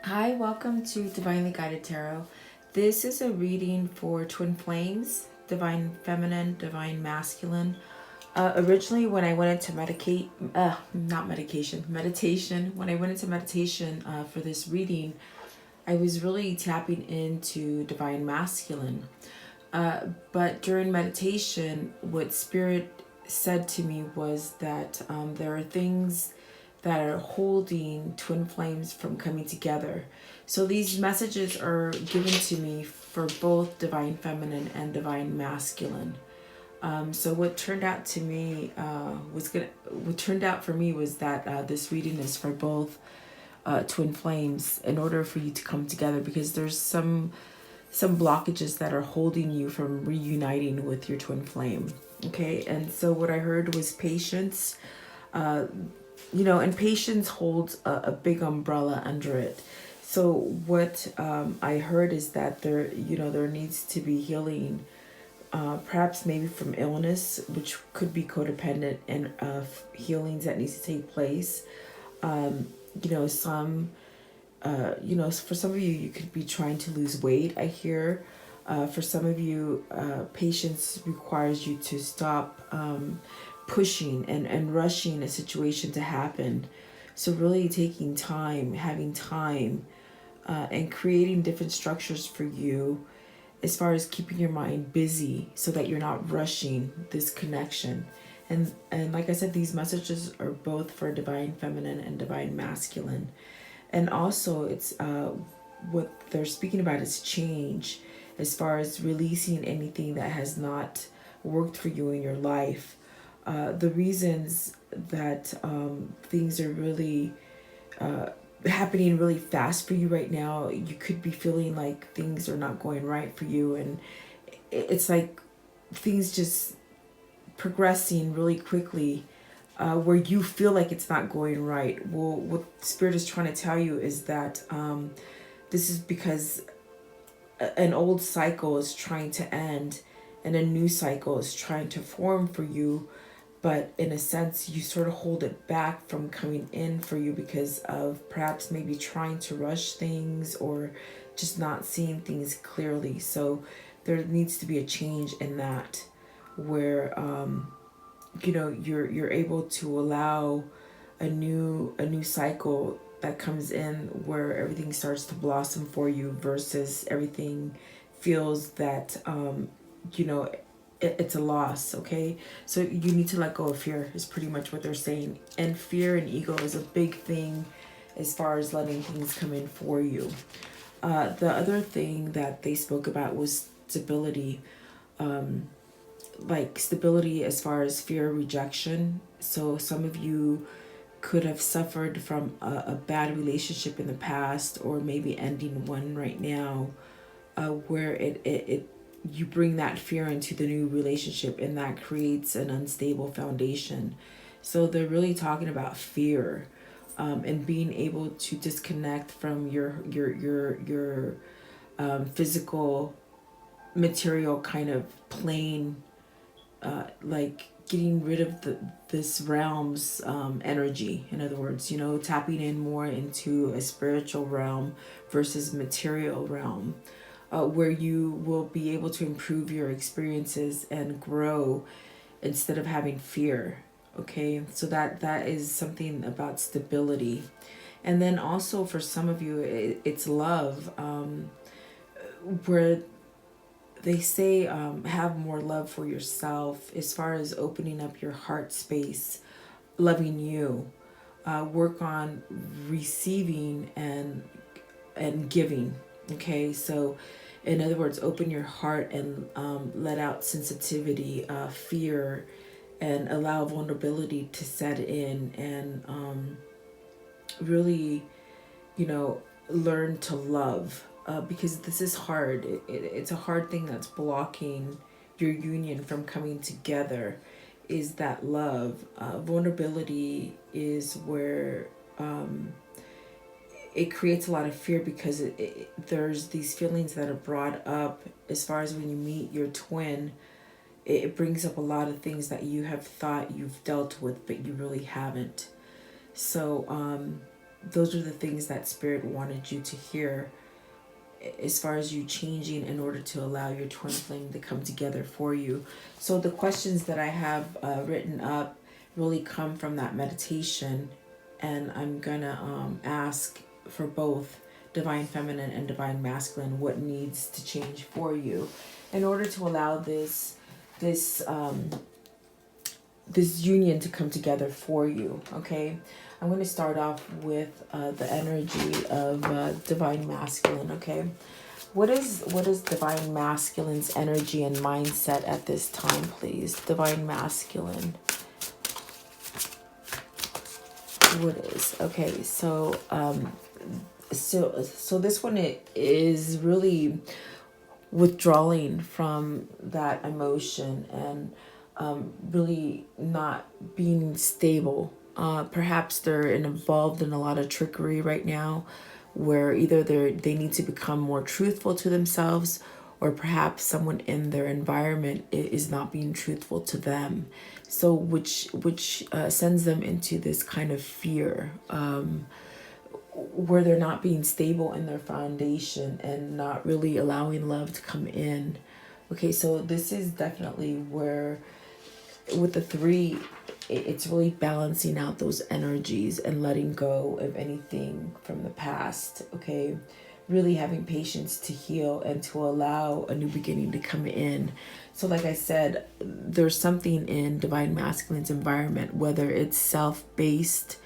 Hi, welcome to Divinely Guided Tarot. This is a reading for twin flames, divine feminine, divine masculine. Originally, when I went into meditation, when I went into meditation for this reading, I was really tapping into divine masculine. But during meditation, what Spirit said to me was that there are things that are holding twin flames from coming together. So these messages are given to me for both divine feminine and divine masculine. So what turned out to me what turned out for me was that this reading is for both twin flames in order for you to come together, because there's some blockages that are holding you from reuniting with your twin flame. Okay, and so what I heard was patience. And patience holds a big umbrella under it. So what I heard is that there needs to be healing, perhaps maybe from illness, which could be codependent, and healings that needs to take place. Some for some of you, you could be trying to lose weight, I hear. For some of you, patience requires you to stop pushing and rushing a situation to happen. So really taking time, having time, and creating different structures for you as far as keeping your mind busy so that you're not rushing this connection. And like I said, these messages are both for divine feminine and divine masculine. And also it's what they're speaking about is change, as far as releasing anything that has not worked for you in your life. The reasons that things are really happening really fast for you right now, you could be feeling like things are not going right for you, and it's like things just progressing really quickly, where you feel like it's not going right. Well, what Spirit is trying to tell you is that this is because an old cycle is trying to end and a new cycle is trying to form for you. But in a sense, you sort of hold it back from coming in for you because of perhaps maybe trying to rush things or just not seeing things clearly. So there needs to be a change in that, where you're able to allow a new cycle that comes in, where everything starts to blossom for you, versus everything feels that it's a loss. Okay, so you need to let go of fear is pretty much what they're saying. And fear and ego is a big thing as far as letting things come in for you. The other thing that they spoke about was stability. Like stability as far as fear of rejection. So some of you could have suffered from a bad relationship in the past, or maybe ending one right now, where it you bring that fear into the new relationship, and that creates an unstable foundation. So they're really talking about fear, and being able to disconnect from your physical material kind of plane, like getting rid of this realm's energy. In other words, tapping in more into a spiritual realm versus material realm, where you will be able to improve your experiences and grow instead of having fear. Okay, so that is something about stability. And then also for some of you, it's love, where they say have more love for yourself, as far as opening up your heart space, loving you, work on receiving and giving. Okay, so in other words, open your heart and let out sensitivity, fear, and allow vulnerability to set in, and really, learn to love, because this is hard. It's a hard thing that's blocking your union from coming together, is that love. Vulnerability is where it creates a lot of fear, because there's these feelings that are brought up as far as when you meet your twin. It brings up a lot of things that you have thought you've dealt with, but you really haven't. So those are the things that Spirit wanted you to hear, as far as you changing in order to allow your twin flame to come together for you. So the questions that I have written up really come from that meditation, and I'm gonna ask for both divine feminine and divine masculine what needs to change for you in order to allow this this union to come together for you. Okay, I'm going to start off with the energy of divine masculine. Okay, what is divine masculine's energy and mindset at this time, please? Divine masculine, what is? Okay, so so this one, it is really withdrawing from that emotion and really not being stable. Perhaps they're involved in a lot of trickery right now, where either they need to become more truthful to themselves, or perhaps someone in their environment is not being truthful to them. So which sends them into this kind of fear, where they're not being stable in their foundation and not really allowing love to come in. Okay, so this is definitely where, with the 3, it's really balancing out those energies and letting go of anything from the past. Okay, really having patience to heal and to allow a new beginning to come in. So like I said, there's something in divine masculine's environment, whether it's self-based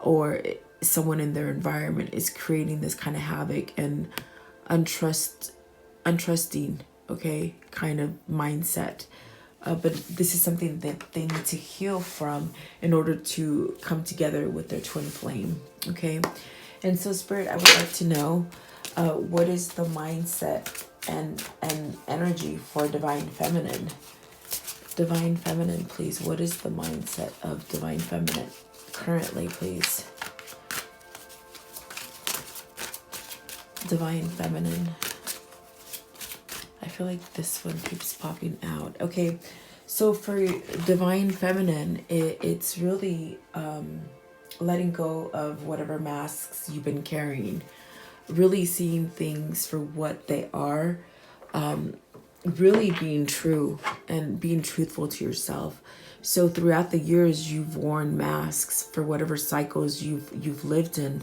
or someone in their environment, is creating this kind of havoc and untrusting, okay, kind of mindset. But this is something that they need to heal from in order to come together with their twin flame. Okay, and so Spirit, I would like to know what is the mindset and energy for divine feminine. Divine feminine, please. What is the mindset of divine feminine currently, please? Divine feminine. I feel like this one keeps popping out. Okay, so for divine feminine, it's really letting go of whatever masks you've been carrying, really seeing things for what they are, really being true and being truthful to yourself. So throughout the years, you've worn masks for whatever cycles you've lived in.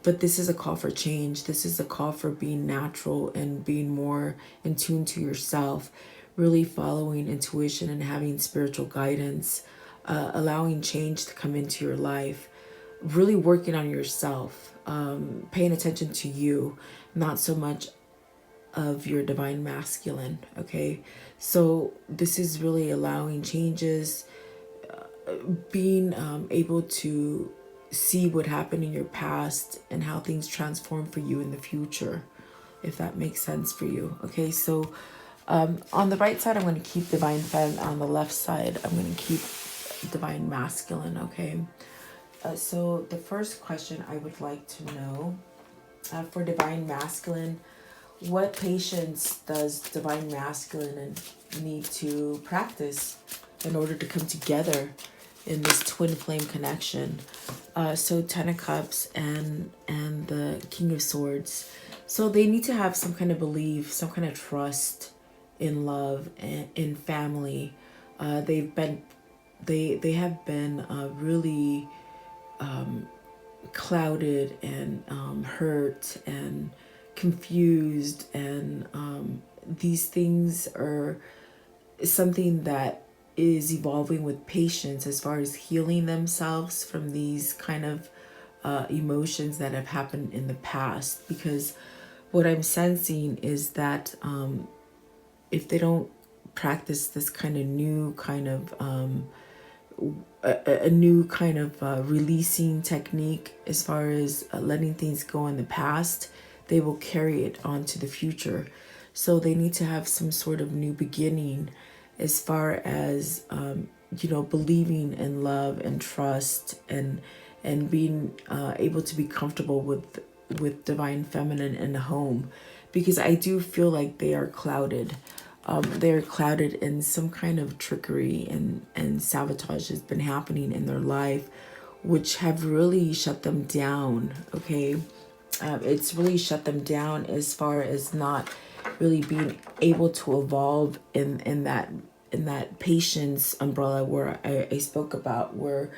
But this is a call for change. This is a call for being natural and being more in tune to yourself, really following intuition and having spiritual guidance, allowing change to come into your life, really working on yourself, paying attention to you, not so much of your divine masculine. Okay, so this is really allowing changes, being able to see what happened in your past and how things transform for you in the future, if that makes sense for you. Okay, so on the right side, I'm going to keep divine feminine. On the left side, I'm going to keep divine masculine. Okay, so the first question I would like to know, for divine masculine, what patience does divine masculine need to practice in order to come together in this twin flame connection? So 10 of Cups and the King of Swords. So they need to have some kind of belief, some kind of trust in love and in family. They have been really clouded and hurt and confused, and these things are something that is evolving with patience as far as healing themselves from these kind of emotions that have happened in the past. Because what I'm sensing is that if they don't practice this kind of new kind of a new kind of releasing technique, as far as letting things go in the past, they will carry it on to the future. So they need to have some sort of new beginning, as far as believing in love and trust, and being able to be comfortable with divine feminine in the home. Because I do feel like they are clouded. They're clouded in some kind of trickery and sabotage has been happening in their life, which have really shut them down. Okay, it's really shut them down as far as not really being able to evolve in that patience umbrella where I spoke about, where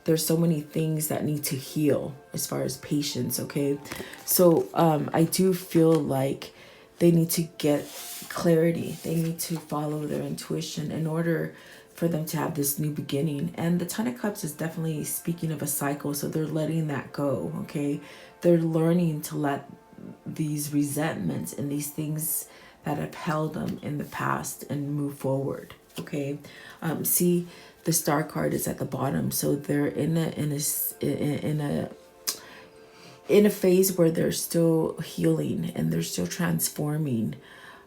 there's so many things that need to heal as far as patience. Okay, so I do feel like they need to get clarity. They need to follow their intuition in order for them to have this new beginning. And the Ten of Cups is definitely speaking of a cycle, so they're letting that go. Okay, they're learning to let these resentments and these things that have held them in the past and move forward. Okay, see, the Star card is at the bottom, so they're in a phase where they're still healing and they're still transforming.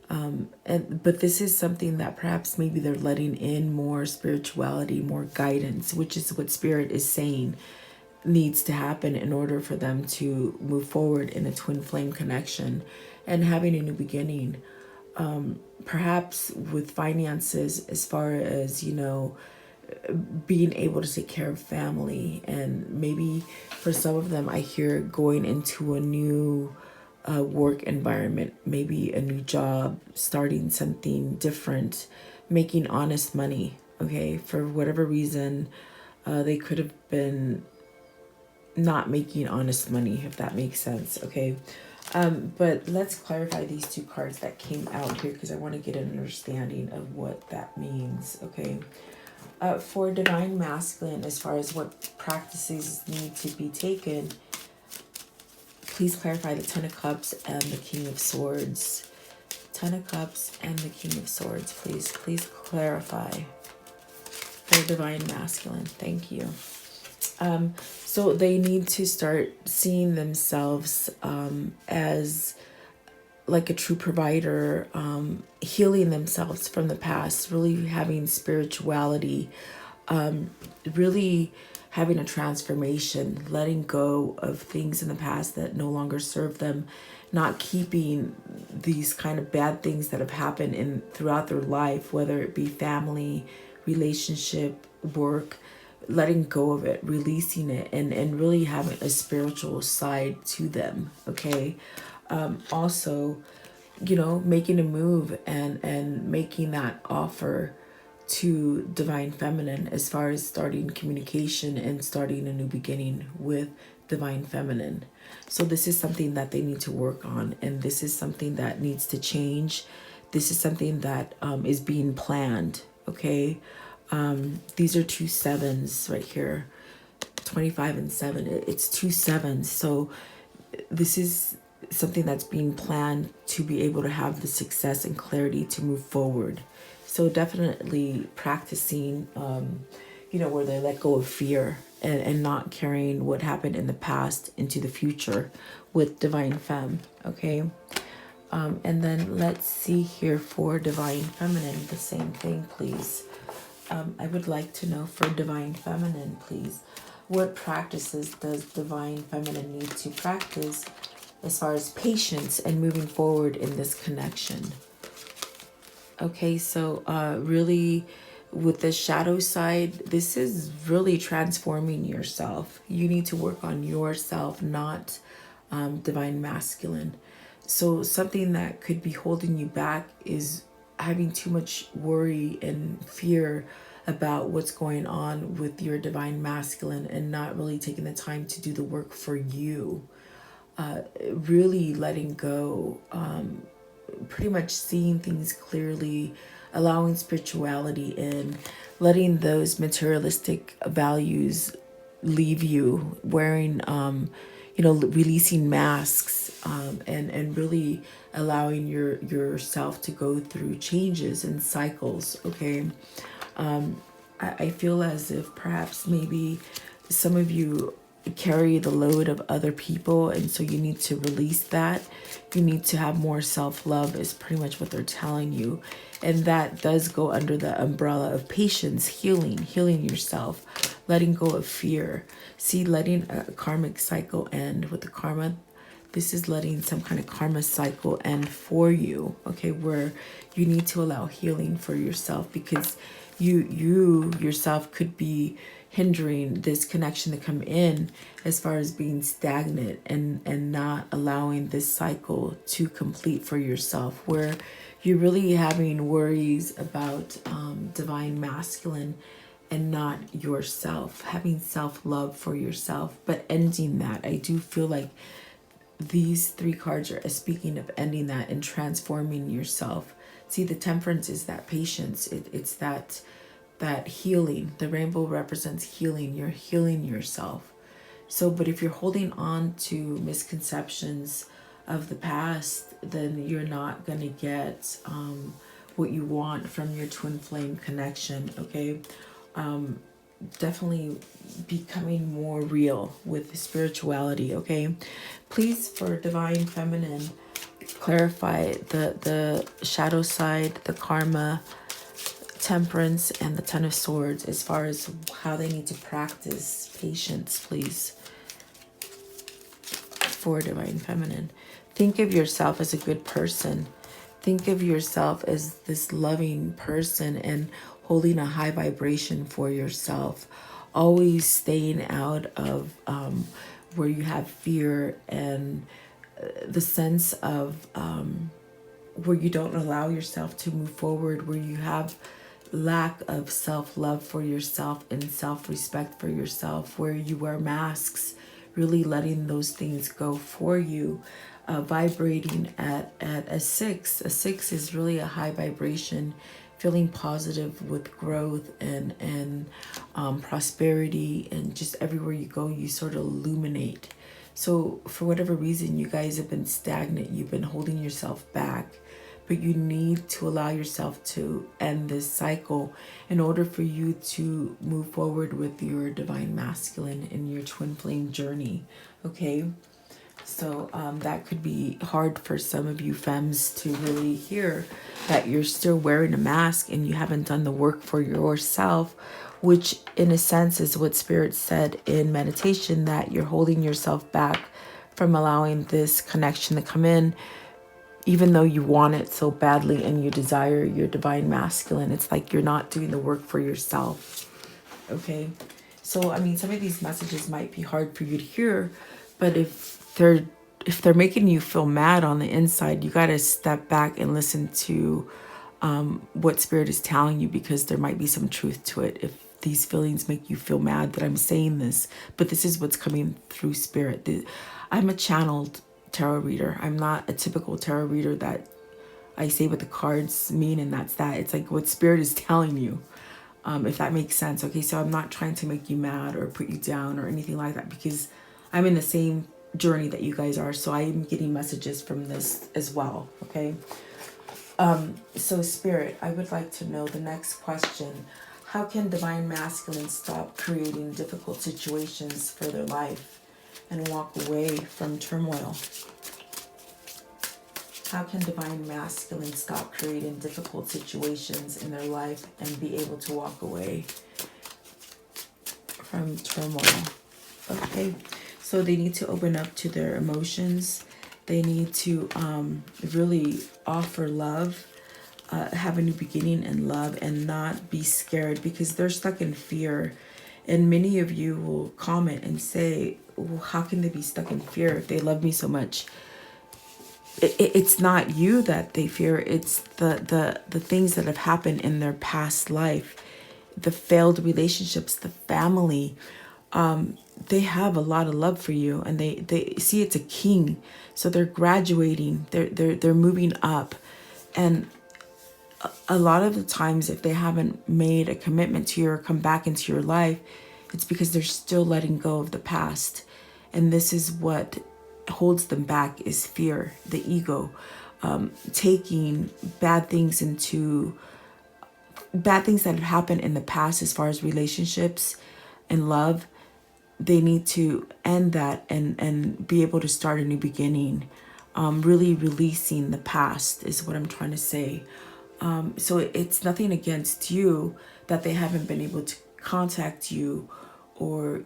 But this is something that perhaps maybe they're letting in more spirituality, more guidance, which is what Spirit is saying needs to happen in order for them to move forward in a twin flame connection and having a new beginning. Perhaps with finances, as far as, being able to take care of family, and maybe for some of them I hear going into a new work environment, maybe a new job, starting something different, making honest money. Okay, for whatever reason, they could have been not making honest money, if that makes sense. Okay, but let's clarify these two cards that came out here, because I want to get an understanding of what that means. Okay, for Divine Masculine, as far as what practices need to be taken, please clarify the Ten of Cups and the King of Swords. Ten of Cups and the King of Swords, please clarify for Divine Masculine. Thank you. So they need to start seeing themselves as like a true provider, healing themselves from the past, really having spirituality, really having a transformation, letting go of things in the past that no longer serve them, not keeping these kind of bad things that have happened in throughout their life, whether it be family, relationship, work, letting go of it, releasing it, and really having a spiritual side to them. Okay, also, making a move and making that offer to Divine Feminine, as far as starting communication and starting a new beginning with Divine Feminine. So this is something that they need to work on, and this is something that needs to change. This is something that is being planned. Okay, these are 2 sevens right here, 25 and 7. It's 2 sevens. So this is something that's being planned to be able to have the success and clarity to move forward. So definitely practicing, where they let go of fear and not carrying what happened in the past into the future with Divine Femme. Okay. And then let's see here for Divine Feminine, the same thing, please. I would like to know for Divine Feminine, please, what practices does Divine Feminine need to practice as far as patience and moving forward in this connection? Okay, so really with the shadow side, this is really transforming yourself. You need to work on yourself, not Divine Masculine. So something that could be holding you back is having too much worry and fear about what's going on with your Divine Masculine and not really taking the time to do the work for you. Really letting go, pretty much seeing things clearly, allowing spirituality in, letting those materialistic values leave you, wearing, releasing masks, and really allowing yourself to go through changes and cycles. Okay. I feel as if perhaps maybe some of you carry the load of other people, and so you need to release that. You need to have more self-love, is pretty much what they're telling you, and that does go under the umbrella of patience, healing yourself, letting go of fear. See, letting a karmic cycle end. With the karma, this is letting some kind of karma cycle end for you. Okay, where you need to allow healing for yourself, because you yourself could be hindering this connection to come in, as far as being stagnant and not allowing this cycle to complete for yourself, where you're really having worries about divine masculine and not yourself, having self-love for yourself, but ending that. I do feel like these three cards are speaking of ending that and transforming yourself. See, the temperance is that patience. It's that healing. The rainbow represents healing. You're healing yourself. So, but if you're holding on to misconceptions of the past, then you're not going to get what you want from your twin flame connection, okay? Definitely becoming more real with spirituality, okay? Please, for divine feminine, clarify the shadow side, the karma, temperance, and the Ten of Swords, as far as how they need to practice patience, please, for divine feminine. Think of yourself as a good person. Think of yourself as this loving person and holding a high vibration for yourself. Always staying out of where you have fear and the sense of where you don't allow yourself to move forward, where you have lack of self-love for yourself and self-respect for yourself, where you wear masks, really letting those things go for you. Vibrating at a 6. A 6 is really a high vibration, feeling positive with growth and prosperity, and just everywhere you go, you sort of illuminate. So for whatever reason, you guys have been stagnant, you've been holding yourself back, but you need to allow yourself to end this cycle in order for you to move forward with your divine masculine in your twin flame journey, okay? So that could be hard for some of you femmes to really hear, that you're still wearing a mask and you haven't done the work for yourself, which in a sense is what Spirit said in meditation, that you're holding yourself back from allowing this connection to come in, even though you want it so badly and you desire your divine masculine. It's like you're not doing the work for yourself, okay? So, I mean, some of these messages might be hard for you to hear, but if they're making you feel mad on the inside, you got to step back and listen to what Spirit is telling you, because there might be some truth to it. If these feelings make you feel mad that I'm saying this, but this is what's coming through Spirit. I'm a channeled tarot reader. I'm not a typical tarot reader that I say what the cards mean and that's that. It's like what Spirit is telling you, if that makes sense. Okay, so I'm not trying to make you mad or put you down or anything like that, because I'm in the same journey that you guys are. So I am getting messages from this as well, okay? So Spirit, I would like to know the next question. How can divine masculine stop creating difficult situations for their life and walk away from turmoil? How can divine masculine stop creating difficult situations in their life and be able to walk away from turmoil? Okay, so they need to open up to their emotions. They need to really offer love, have a new beginning in love, and not be scared, because they're stuck in fear. And many of you will comment and say, well, how can they be stuck in fear if they love me so much? It's not you that they fear. It's the things that have happened in their past life, the failed relationships, the family. They have a lot of love for you, and they see it's a king. So they're graduating, they're moving up. And a lot of the times, if they haven't made a commitment to you or come back into your life, it's because they're still letting go of the past. And this is what holds them back, is fear, the ego, taking bad things that have happened in the past as far as relationships and love. They need to end that and be able to start a new beginning. Really releasing the past is what I'm trying to say. So it's nothing against you that they haven't been able to contact you or,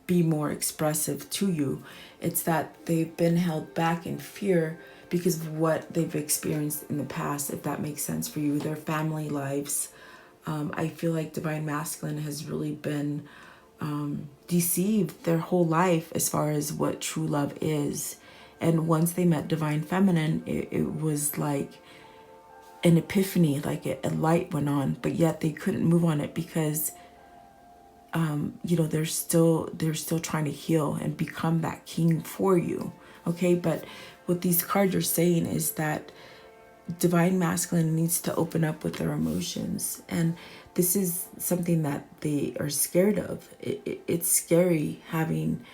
be more expressive to you. It's that they've been held back in fear because of what they've experienced in the past, if that makes sense for you. Their family lives, I feel like divine masculine has really been deceived their whole life as far as what true love is. And once they met divine feminine, it was like an epiphany, like a light went on, but yet they couldn't move on it because they're still trying to heal and become that king for you. Okay, but what these cards are saying is that divine masculine needs to open up with their emotions, and this is something that they are scared of. It's scary having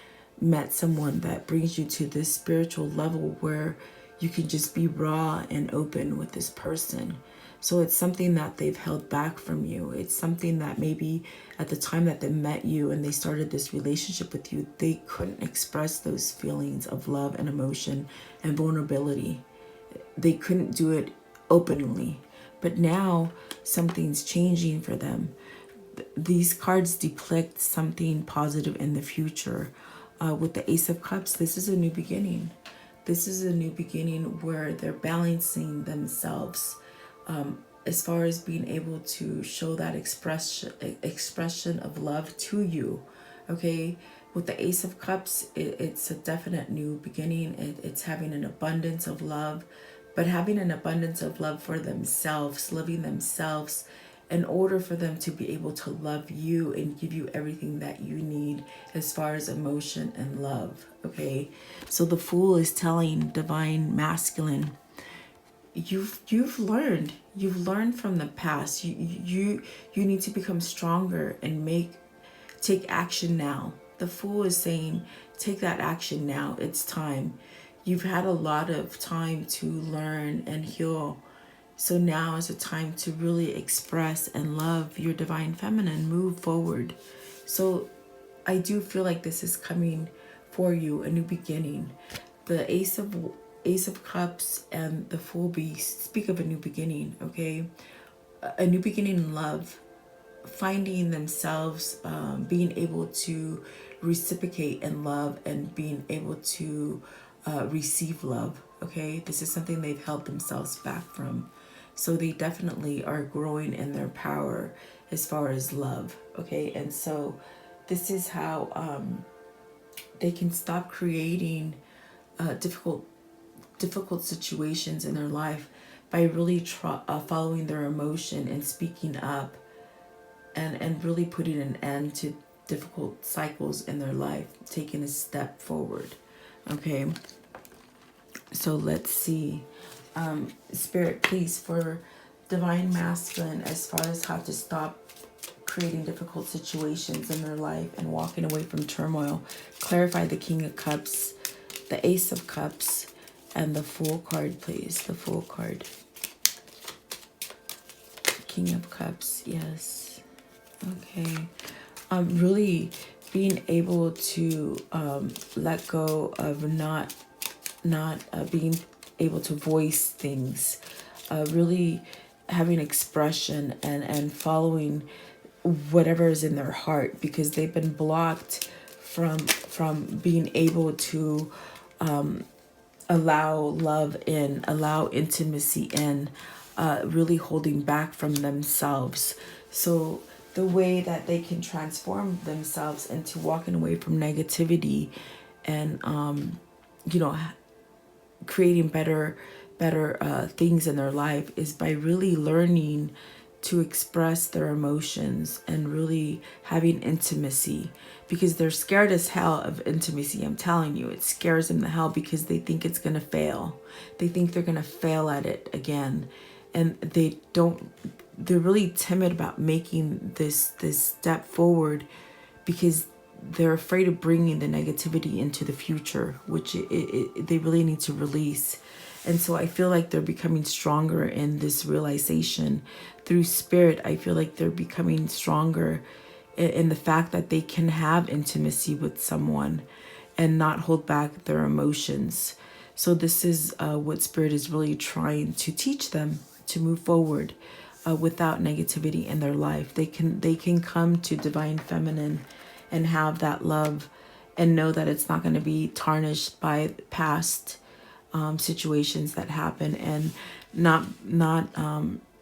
met someone that brings you to this spiritual level where you can just be raw and open with this person. So it's something that they've held back from you. It's something that maybe at the time that they met you and they started this relationship with you, they couldn't express those feelings of love and emotion and vulnerability. They couldn't do it openly. But now something's changing for them. These cards depict something positive in the future. With the Ace of Cups, this is a new beginning. This is a new beginning where they're balancing themselves as far as being able to show that expression of love to you. Okay, with the Ace of Cups, it's a definite new beginning. It's having an abundance of love, but having an abundance of love for themselves, loving themselves in order for them to be able to love you and give you everything that you need as far as emotion and love. Okay, so the Fool is telling divine masculine, you've learned from the past. You need to become stronger and take action now. The Fool is saying, take that action now. It's time. You've had a lot of time to learn and heal. So now is a time to really express and love your divine feminine. Move forward. So I do feel like this is coming for you, a new beginning. The Ace of Cups and the Fool speak of a new beginning, okay? A new beginning in love. Finding themselves, being able to reciprocate in love and being able to receive love, okay? This is something they've held themselves back from. So they definitely are growing in their power as far as love, okay? And so this is how they can stop creating difficult situations in their life by really following their emotion and speaking up and really putting an end to difficult cycles in their life, taking a step forward, okay? So let's see. Spirit, please, for divine masculine, as far as how to stop creating difficult situations in their life and walking away from turmoil. Clarify the King of Cups, the Ace of Cups, and the Fool card, please. The Fool card. King of Cups, yes. Okay. Really being able to let go of not being able to voice things, really having expression and following whatever is in their heart, because they've been blocked from being able to allow love in, allow intimacy in, really holding back from themselves. So the way that they can transform themselves into walking away from negativity and creating better things in their life is by really learning to express their emotions and really having intimacy, because they're scared as hell of intimacy. I'm telling you, it scares them to hell because they think it's going to fail. They think they're going to fail at it again. And they're really timid about making this step forward because they're afraid of bringing the negativity into the future, which they really need to release. And so I feel like they're becoming stronger in this realization through spirit. I feel like they're becoming stronger in the fact that they can have intimacy with someone and not hold back their emotions. So this is what spirit is really trying to teach them to move forward without negativity in their life. They can come to divine feminine and have that love and know that it's not going to be tarnished by past situations that happen, and not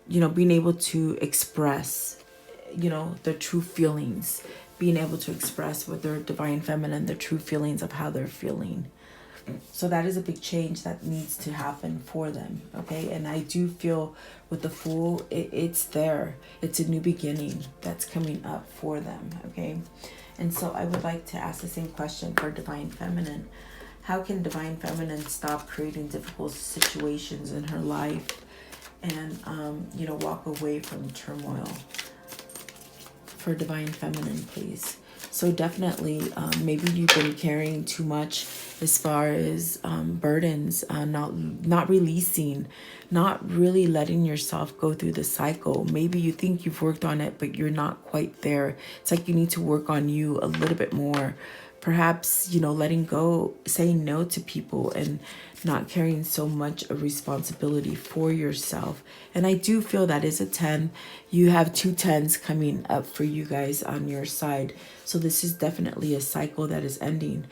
being able to express, their true feelings, being able to express with their divine feminine, the true feelings of how they're feeling. So that is a big change that needs to happen for them. Okay. And I do feel with the Fool, it's there. It's a new beginning that's coming up for them. Okay. And so I would like to ask the same question for divine feminine. How can divine feminine stop creating difficult situations in her life and, walk away from turmoil? For divine feminine, please. So definitely, maybe you've been carrying too much as far as burdens, not releasing, not really letting yourself go through the cycle. Maybe you think you've worked on it, but you're not quite there. It's like you need to work on you a little bit more. Perhaps, letting go, saying no to people and not carrying so much of responsibility for yourself. And I do feel that is a 10. You have 2 10s coming up for you guys on your side. So this is definitely a cycle that is ending.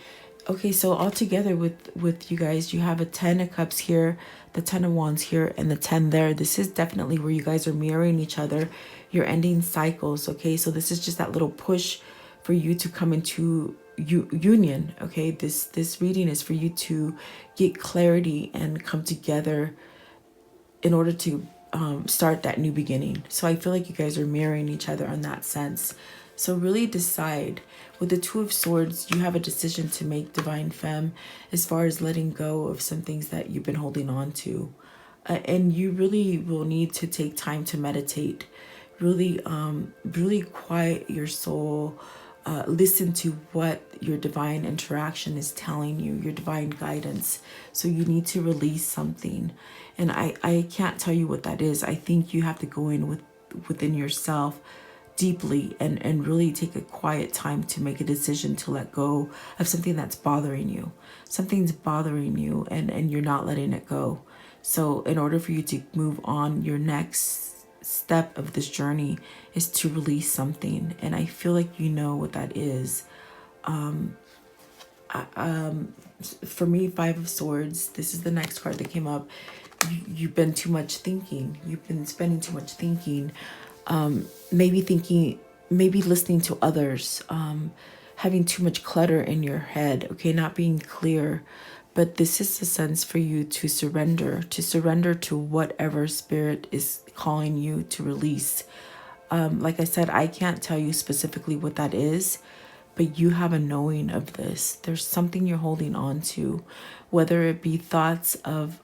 Okay, so all together with you guys, you have a 10 of cups here, the 10 of wands here, and the 10 there. This is definitely where you guys are mirroring each other. You're ending cycles, okay? So this is just that little push for you to come into union. Okay, this reading is for you to get clarity and come together in order to start that new beginning. So I feel like you guys are mirroring each other in that sense. So really decide. With the 2 of Swords, you have a decision to make, divine femme, as far as letting go of some things that you've been holding on to. And you really will need to take time to meditate. Really quiet your soul. Listen to what your divine interaction is telling you, your divine guidance. So you need to release something. And I can't tell you what that is. I think you have to go in within yourself deeply and really take a quiet time to make a decision to let go of something that's bothering you. Something's bothering you and you're not letting it go. So in order for you to move on, your next step of this journey is to release something. And I feel like you know what that is. For me, 5 of Swords, this is the next card that came up. You've been too much thinking. You've been spending too much thinking. Maybe listening to others, having too much clutter in your head, okay, not being clear. But this is a sense for you to surrender to whatever spirit is calling you to release. Like I said, I can't tell you specifically what that is, but you have a knowing of this. There's something you're holding on to, whether it be thoughts of,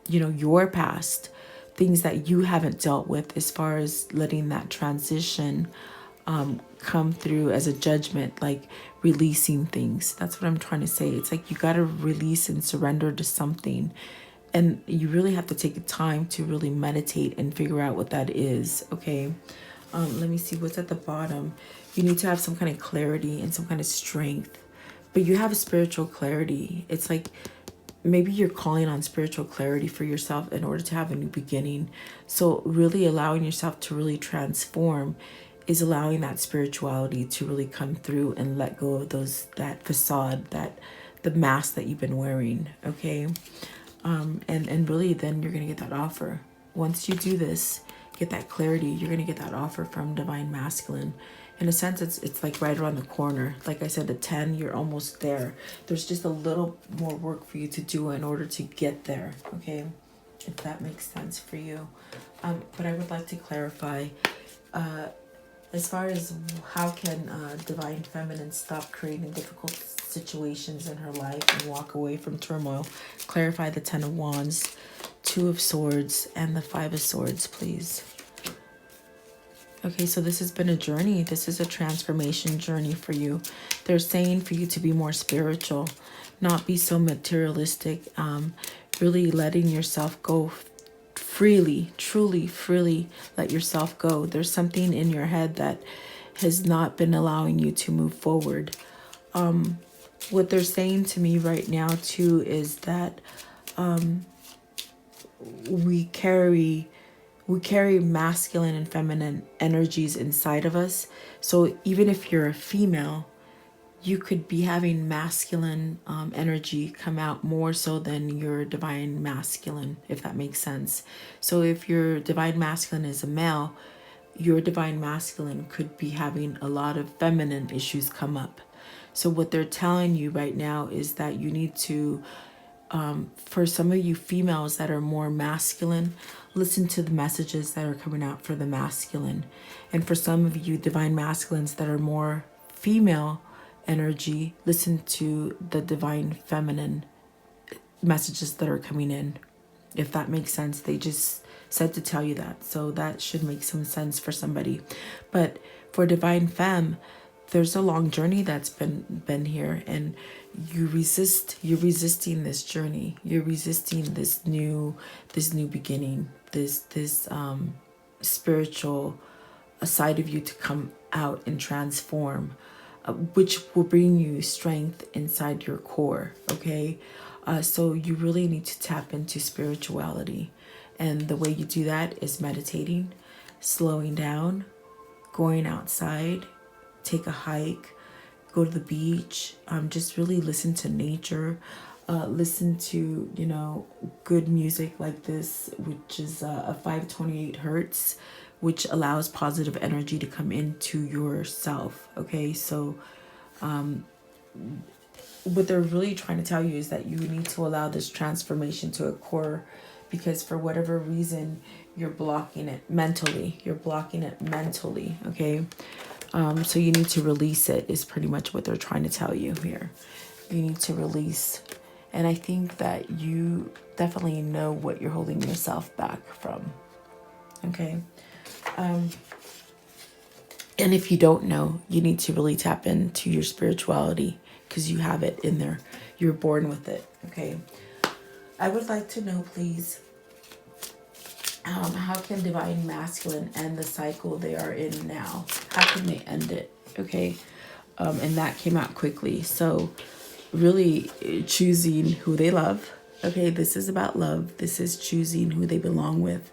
your past, things that you haven't dealt with as far as letting that transition come through as a judgment, like releasing things. That's what I'm trying to say. It's like you got to release and surrender to something. And you really have to take the time to really meditate and figure out what that is. Okay. Let me see what's at the bottom. You need to have some kind of clarity and some kind of strength, but you have a spiritual clarity. It's like maybe you're calling on spiritual clarity for yourself in order to have a new beginning. So really allowing yourself to really transform is allowing that spirituality to really come through and let go of that facade, the mask that you've been wearing. Okay. And really then you're going to get that offer. Once you do this, get that clarity, you're going to get that offer from divine masculine. In a sense, it's like right around the corner. Like I said, the 10, you're almost there. There's just a little more work for you to do in order to get there. Okay. If that makes sense for you. But I would like to clarify, as far as how can divine feminine stop creating difficult situations in her life and walk away from turmoil, clarify the 10 of wands, 2 of swords, and the 5 of swords, please. Okay, so this has been a journey. This is a transformation journey for you. They're saying for you to be more spiritual, not be so materialistic, really letting yourself go freely, truly, freely let yourself go. There's something in your head that has not been allowing you to move forward. What they're saying to me right now too is that we carry masculine and feminine energies inside of us. So even if you're a female, you could be having masculine energy come out more so than your divine masculine, if that makes sense. So if your divine masculine is a male, your divine masculine could be having a lot of feminine issues come up. So what they're telling you right now is that you need to, for some of you females that are more masculine, listen to the messages that are coming out for the masculine. And for some of you divine masculines that are more female energy, listen to the divine feminine messages that are coming in. If that makes sense, they just said to tell you that. So that should make some sense for somebody. But for divine femme, there's a long journey that's been here, and you're resisting this journey. You're resisting this new beginning, this spiritual side of you to come out and transform, which will bring you strength inside your core. Okay, so you really need to tap into spirituality, and the way you do that is meditating, slowing down, going outside, take a hike, go to the beach, just really listen to nature, listen to, good music like this, which is a 528 hertz, which allows positive energy to come into yourself. Okay, so what they're really trying to tell you is that you need to allow this transformation to occur, because for whatever reason you're blocking it mentally. Okay, so you need to release it, is pretty much what they're trying to tell you here. You need to release. And I think that you definitely know what you're holding yourself back from. Okay. And if you don't know, you need to really tap into your spirituality, because you have it in there. You're born with it. Okay. I would like to know, please, how can divine masculine end the cycle they are in now? How can they end it? Okay. And that came out quickly. So really choosing who they love. Okay. This is about love. This is choosing who they belong with.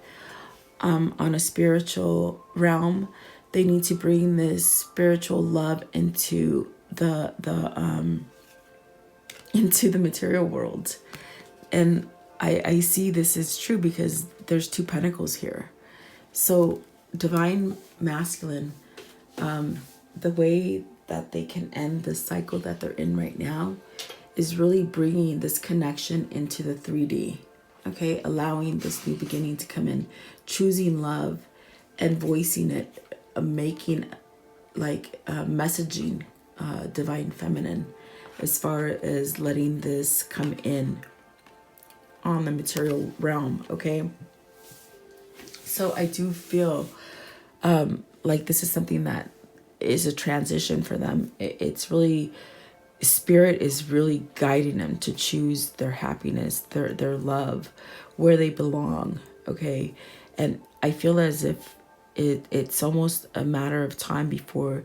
On a spiritual realm, they need to bring this spiritual love into the material world. And I see this is true because there's 2 pentacles here. So divine masculine, the way that they can end the cycle that they're in right now is really bringing this connection into the 3D. Okay, allowing this new beginning to come in, choosing love and voicing it, making messaging divine feminine, as far as letting this come in on the material realm. Okay, so I do feel like this is something that is a transition for them. It's really, spirit is really guiding them to choose their happiness, their love, where they belong. Okay, and I feel as if it's almost a matter of time before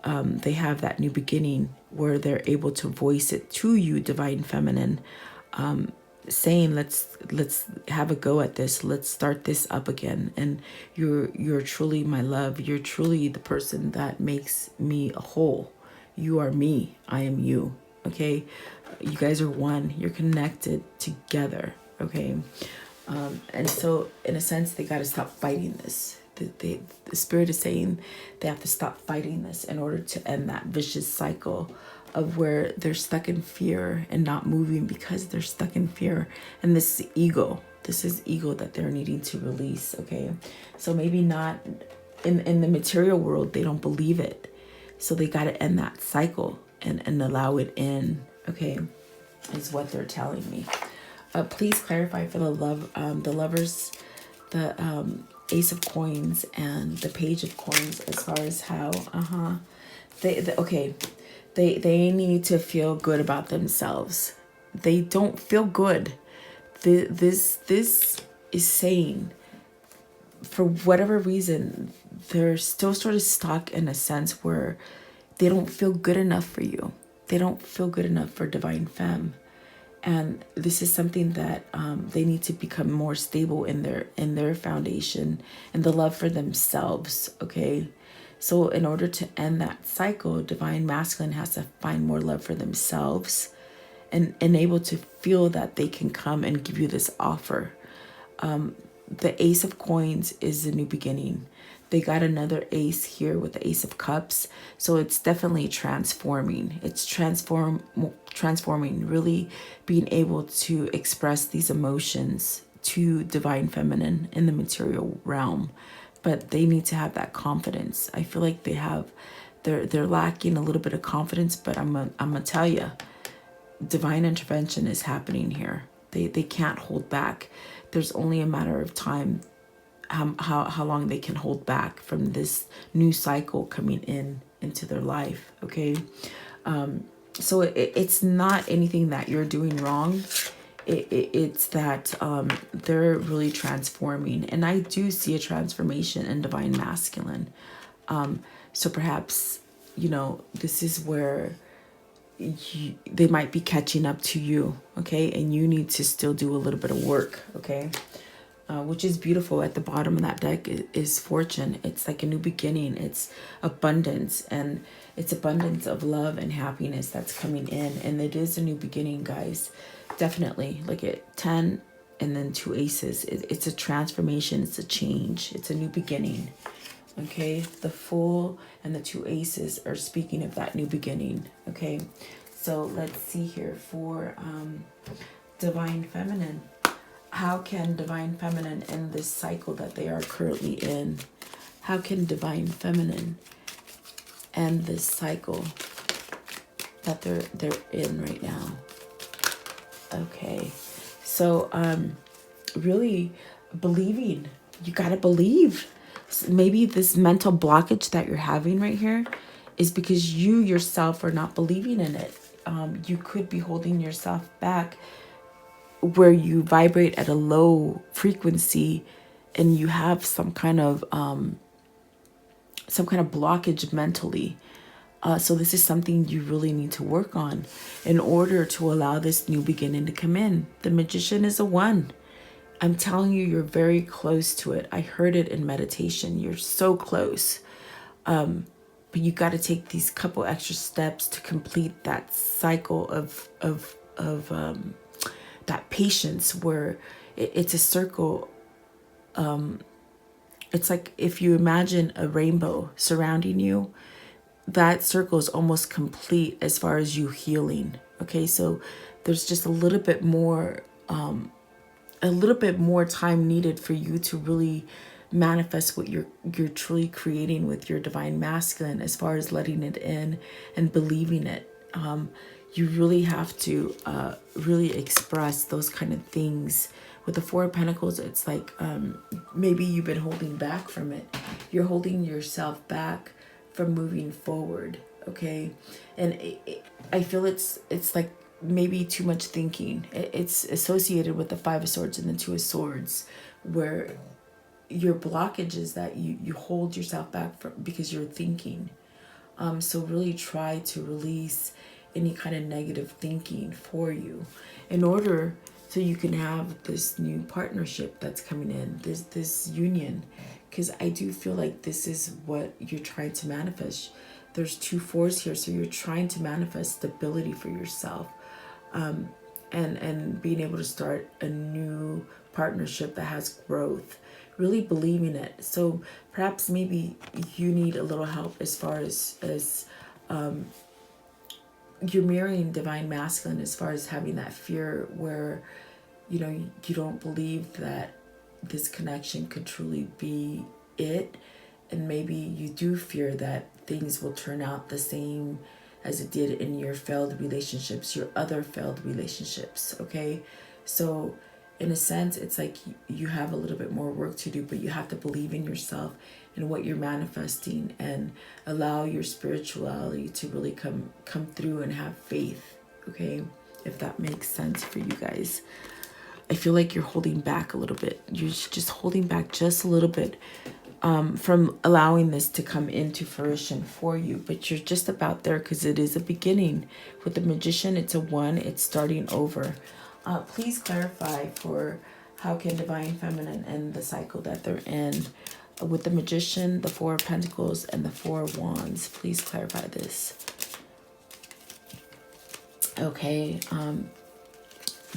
they have that new beginning where they're able to voice it to you, divine feminine, saying let's have a go at this, let's start this up again. And you're truly my love, you're truly the person that makes me a whole. You are me, I am you. Okay, you guys are one, you're connected together. Okay, and so in a sense they got to stop fighting this. The spirit is saying they have to stop fighting this in order to end that vicious cycle of where they're stuck in fear and not moving because they're stuck in fear. And this is ego. This is ego that they're needing to release. Okay, so maybe not in the material world, they don't believe it, so they got to end that cycle and allow it in. Okay, is what they're telling me. Please clarify for the lovers, the Ace of Coins and the Page of Coins, as far as how they need to feel good about themselves. They don't feel good. This is saying, for whatever reason, they're still sort of stuck in a sense where they don't feel good enough for you. They don't feel good enough for divine femme. And this is something that they need to become more stable in their foundation and the love for themselves. Okay, So in order to end that cycle, divine masculine has to find more love for themselves and able to feel that they can come and give you this offer. The Ace of Coins is a new beginning. They got another ace here with the Ace of Cups. So it's definitely transforming. It's transforming, really being able to express these emotions to divine feminine in the material realm. But they need to have that confidence. I feel like they're lacking a little bit of confidence, but I'm gonna tell you, divine intervention is happening here. They can't hold back. There's only a matter of time how long they can hold back from this new cycle coming into their life. Okay. So it's not anything that you're doing wrong. It's that they're really transforming, and I do see a transformation in divine masculine. So perhaps, this is where they might be catching up to you. Okay. And you need to still do a little bit of work. Okay. Which is beautiful. At the bottom of that deck is fortune. It's like a new beginning. It's abundance, and it's abundance of love and happiness that's coming in. And it is a new beginning, guys. Definitely. Look at 10 and then 2 aces. It's a transformation. It's a change. It's a new beginning. Okay. The Fool and the 2 aces are speaking of that new beginning. Okay. So let's see here for divine feminine. How can divine feminine end this cycle that they are currently in? How can divine feminine end this cycle that they're in right now? Okay. So really believing. You got to believe. Maybe this mental blockage that you're having right here is because you yourself are not believing in it. You could be holding yourself back, where you vibrate at a low frequency and you have some kind of blockage mentally. So this is something you really need to work on in order to allow this new beginning to come in. The Magician is a 1. I'm telling you, you're very close to it. I heard it in meditation. You're so close. But you got to take these couple extra steps to complete that cycle of that patience, where it's a circle. It's like if you imagine a rainbow surrounding you, that circle is almost complete as far as you healing. Okay, so there's just a little bit more time needed for you to really manifest what you're truly creating with your divine masculine, as far as letting it in and believing it. You really have to really express those kind of things. With the 4 of Pentacles, it's like maybe you've been holding back from it. You're holding yourself back from moving forward, okay? And I feel it's like maybe too much thinking. It's associated with the 5 of Swords and the 2 of Swords, where your blockage is that you hold yourself back from because you're thinking. So really try to release any kind of negative thinking for you in order so you can have this new partnership that's coming in, this union. Because I do feel like this is what you're trying to manifest. There's 2 4s here, so you're trying to manifest stability for yourself, and being able to start a new partnership that has growth, really believing it. So perhaps maybe you need a little help as far as you're mirroring divine masculine, as far as having that fear where you don't believe that this connection could truly be it, and maybe you do fear that things will turn out the same as it did in your failed relationships, your other failed relationships. Okay, so in a sense, it's like you have a little bit more work to do, but you have to believe in yourself and what you're manifesting, and allow your spirituality to really come through and have faith. Okay, if that makes sense for you guys. I feel like you're holding back a little bit. You're just holding back just a little bit from allowing this to come into fruition for you. But you're just about there, because it is a beginning. With the Magician, it's a 1. It's starting over. Please clarify for how can divine feminine end the cycle that they're in. with the Magician, the Four of Pentacles, and the Four of Wands. Please clarify this. Okay,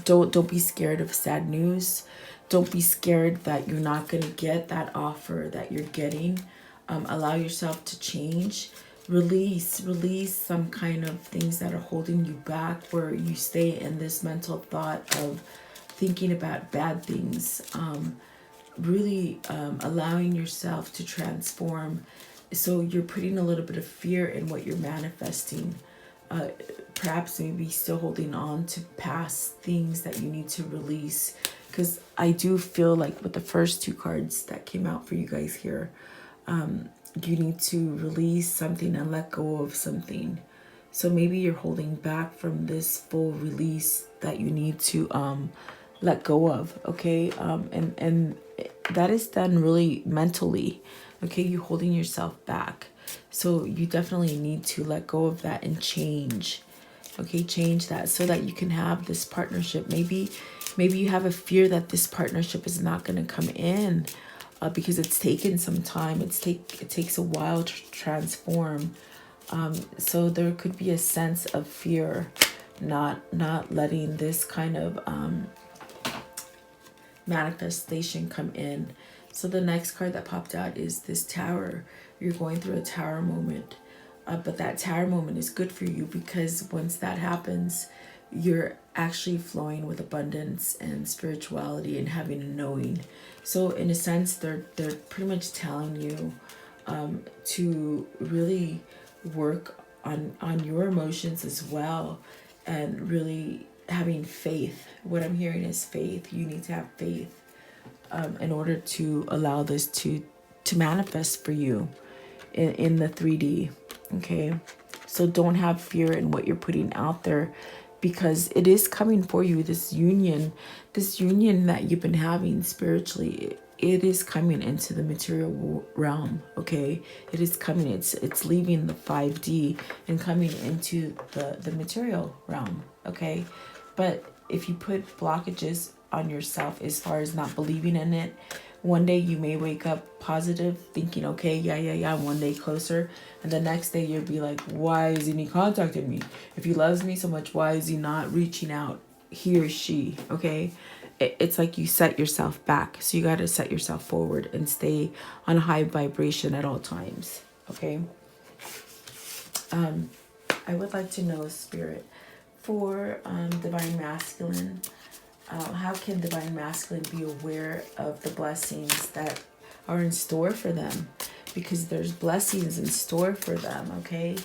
don't be scared of sad news. Don't be scared that you're not going to get that offer that you're getting. Allow yourself to change. Release some kind of things that are holding you back, where you stay in this mental thought of thinking about bad things. Really allowing yourself to transform. So you're putting a little bit of fear in what you're manifesting. Perhaps maybe still holding on to past things that you need to release. Because I do feel like with the first two cards that came out for you guys here, you need to release something and let go of something. So maybe you're holding back from this full release that you need to let go of, okay? And that is done really mentally, okay? You're holding yourself back. So you definitely need to let go of that and change, okay? Change that so that you can have this partnership. Maybe you have a fear that this partnership is not going to come in because it's taken some time. It takes a while to transform. So there could be a sense of fear, not letting this kind of manifestation come in. So the next card that popped out is this Tower. You're going through a Tower moment, but that Tower moment is good for you because once that happens, you're actually flowing with abundance and spirituality and having a knowing. So in a sense, they're pretty much telling you to really work on your emotions as well, and really having faith. What I'm hearing is faith. You need to have faith in order to allow this to manifest for you in the 3D. Okay, so don't have fear in what you're putting out there, because it is coming for you. This union that you've been having spiritually, it is coming into the material realm. Okay, it is coming. It's leaving the 5D and coming into the material realm. Okay, but if you put blockages on yourself as far as not believing in it, one day you may wake up positive, thinking, okay, yeah, one day closer. And the next day you'll be like, why isn't he contacting me? If he loves me so much, why is he not reaching out? He or she, okay? It's like you set yourself back. So you got to set yourself forward and stay on a high vibration at all times, okay? I would like to know, Spirit, for Divine Masculine, how can Divine Masculine be aware of the blessings that are in store for them? Because there's blessings in store for them, okay?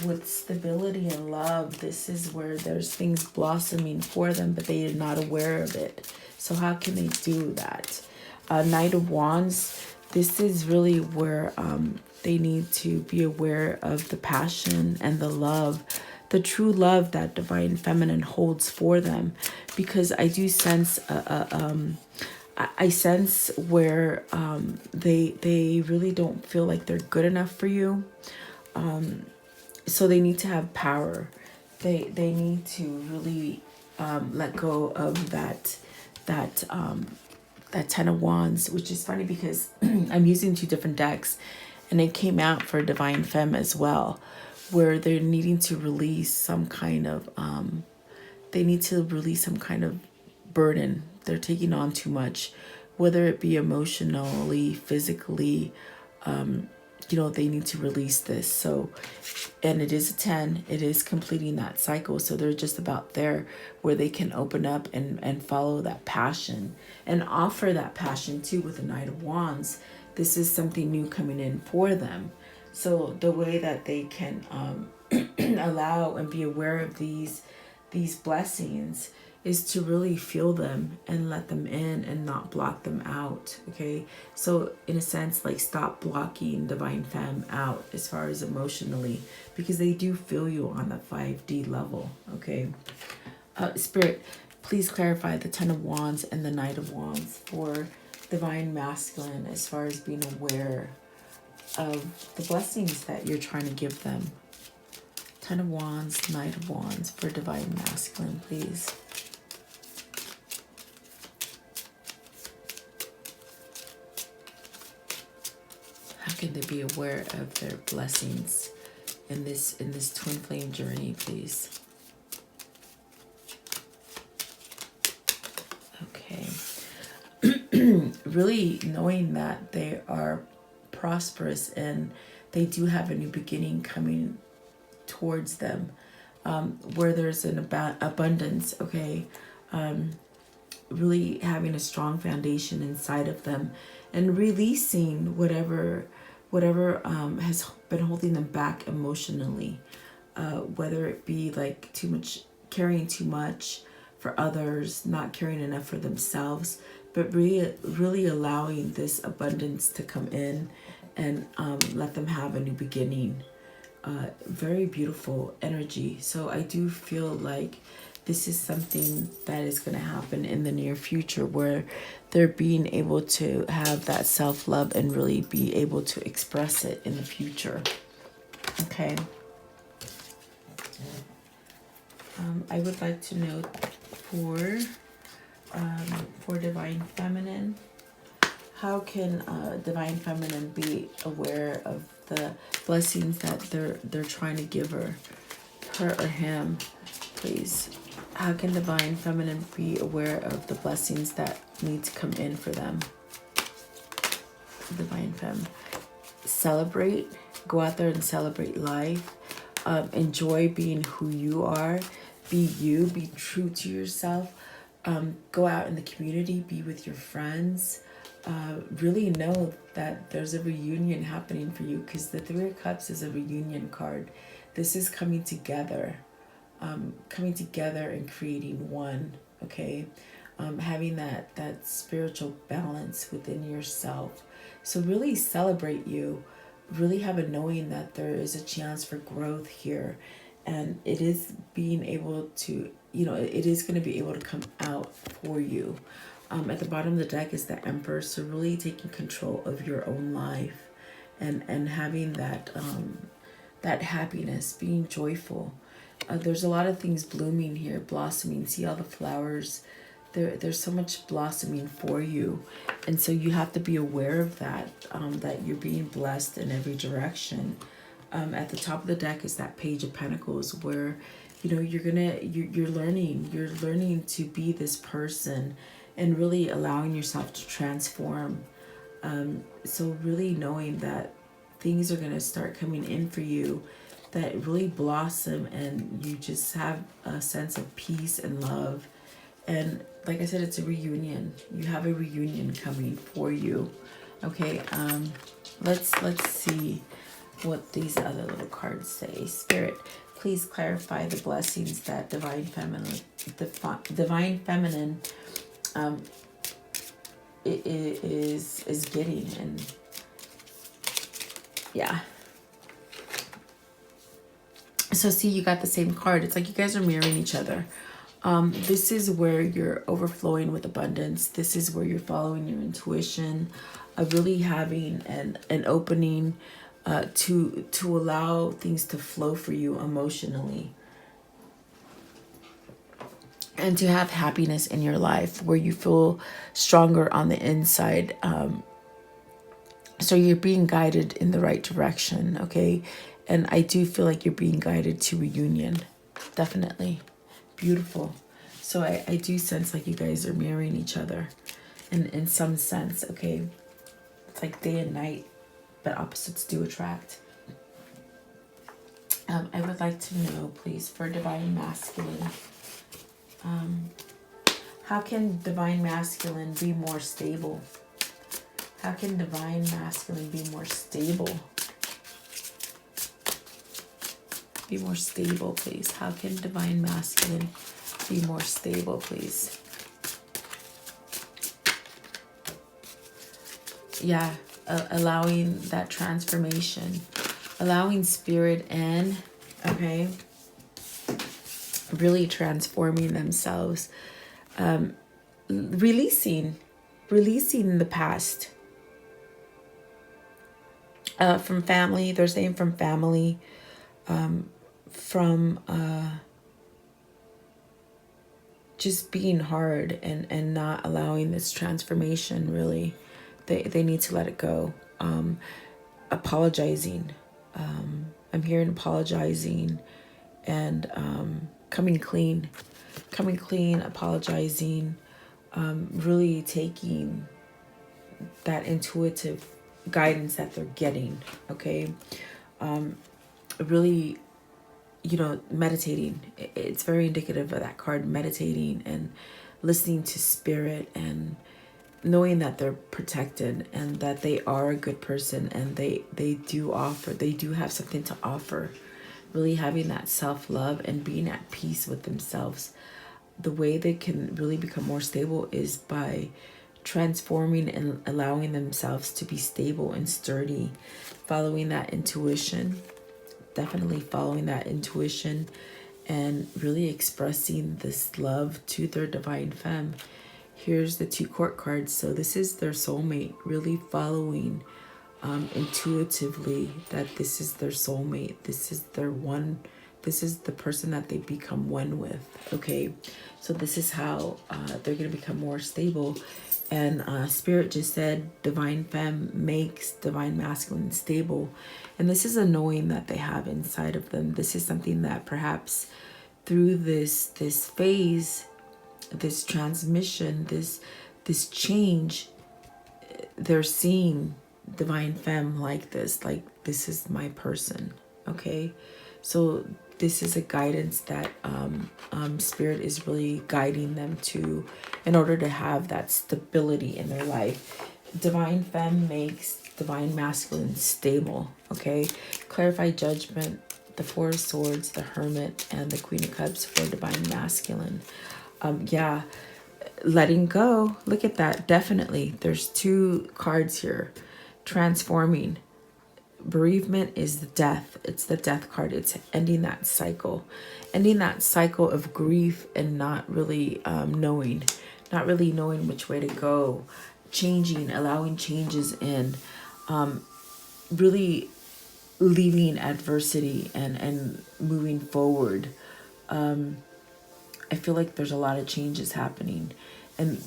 With stability and love, this is where there's things blossoming for them, but they are not aware of it. So how can they do that? Knight of Wands, this is really where they need to be aware of the passion and the love, the true love that Divine Feminine holds for them. Because I do sense I sense where they really don't feel like they're good enough for you. So they need to have power. They need to really let go of that Ten of Wands, which is funny because I'm using two different decks, and it came out for Divine Femme as well, where they're needing to release some kind of burden. They're taking on too much, whether it be emotionally, physically. They need to release this. So, and it is a 10. It is completing that cycle. So they're just about there where they can open up and follow that passion and offer that passion too with the Knight of Wands. This is something new coming in for them. So the way that they can allow and be aware of these blessings is to really feel them and let them in and not block them out, okay? So in a sense, like, stop blocking Divine Femme out as far as emotionally, because they do feel you on the 5D level, okay? Spirit, please clarify the Ten of Wands and the Knight of Wands for Divine Masculine as far as being aware of the blessings that you're trying to give them. Ten of Wands, Knight of Wands for Divine Masculine, please. How can they be aware of their blessings in this twin flame journey, please? Okay. Really knowing that they are prosperous and they do have a new beginning coming towards them, where there's an abundance, okay? Really having a strong foundation inside of them and releasing whatever has been holding them back emotionally, whether it be like too much, carrying too much for others, not caring enough for themselves, but really allowing this abundance to come in and let them have a new beginning. Very beautiful energy. So I do feel like this is something that is going to happen in the near future, where they're being able to have that self-love and really be able to express it in the future. Okay. I would like to note for Divine Feminine, how can Divine Feminine be aware of the blessings that they're trying to give her or him, please? How can Divine Feminine be aware of the blessings that need to come in for them? Divine Femme. Celebrate. Go out there and celebrate life. Enjoy being who you are. Be you. Be true to yourself. Go out in the community. Be with your friends. Really know that there's a reunion happening for you, because the Three of Cups is a reunion card. This is coming together. Coming together and creating one, okay? Having that spiritual balance within yourself. So really celebrate you. Really have a knowing that there is a chance for growth here. And it is being able to, it is going to be able to come out for you. At the bottom of the deck is the Emperor. So really taking control of your own life and having that happiness, being joyful. There's a lot of things blooming here, blossoming. See all the flowers? There's so much blossoming for you. And so you have to be aware of that, that you're being blessed in every direction. At the top of the deck is that Page of Pentacles, where, you're learning to be this person and really allowing yourself to transform. So really knowing that things are going to start coming in for you that really blossom, and you just have a sense of peace and love. And like I said, it's a reunion. You have a reunion coming for you. Okay, let's see what these other little cards say. Spirit, please clarify the blessings that Divine Feminine is getting. And yeah. So see, you got the same card. It's like you guys are mirroring each other. This is where you're overflowing with abundance. This is where you're following your intuition, really having an opening to allow things to flow for you emotionally, and to have happiness in your life where you feel stronger on the inside. So you're being guided in the right direction, okay? And I do feel like you're being guided to reunion. Definitely. Beautiful. So I do sense like you guys are mirroring each other in some sense, okay? It's like day and night, but opposites do attract. I would like to know, please, for Divine Masculine, how can Divine Masculine be more stable? How can Divine Masculine be more stable? Be more stable, please. How can Divine Masculine be more stable, please? Yeah, allowing that transformation, allowing spirit in, okay, really transforming themselves, releasing the past, from family. They're saying from family, from just being hard and not allowing this transformation. Really, they need to let it go. apologizing. I'm hearing apologizing and coming clean, apologizing, really taking that intuitive guidance that they're getting, okay? Really, meditating. It's very indicative of that card, meditating and listening to spirit and knowing that they're protected and that they are a good person and they do have something to offer. Really having that self-love and being at peace with themselves. The way they can really become more stable is by transforming and allowing themselves to be stable and sturdy, following that intuition, definitely following that intuition, and really expressing this love to their divine femme. Here's the 2 court cards. So this is their soulmate, really following intuitively that this is their soulmate. This is their one. This is the person that they become one with. Okay, so this is how they're going to become more stable. And Spirit just said divine femme makes divine masculine stable. And this is a knowing that they have inside of them. This is something that perhaps through this phase, this transmission, this change, they're seeing divine femme like this is my person. Okay, so this is a guidance that Spirit is really guiding them to in order to have that stability in their life. Divine femme makes divine masculine stable. Okay, clarify judgment, the 4 of swords, the hermit, and the Queen of Cups for divine masculine. Yeah, letting go. Look at that. Definitely there's 2 cards here. Transforming. Bereavement is the death. It's the death card. It's ending that cycle of grief and not really knowing which way to go, changing, allowing changes in, really leaving adversity and moving forward. I feel like there's a lot of changes happening, and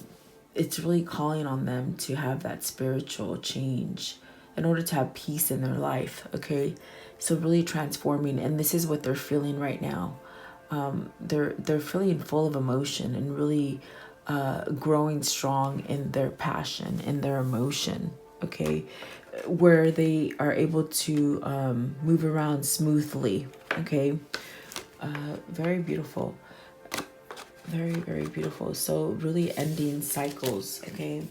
it's really calling on them to have that spiritual change in order to have peace in their life. Okay, so really transforming, and this is what they're feeling right now. They're feeling full of emotion and really growing strong in their passion, in their emotion. Okay, where they are able to move around smoothly. Okay, very beautiful. Very, very beautiful. So really ending cycles. Okay,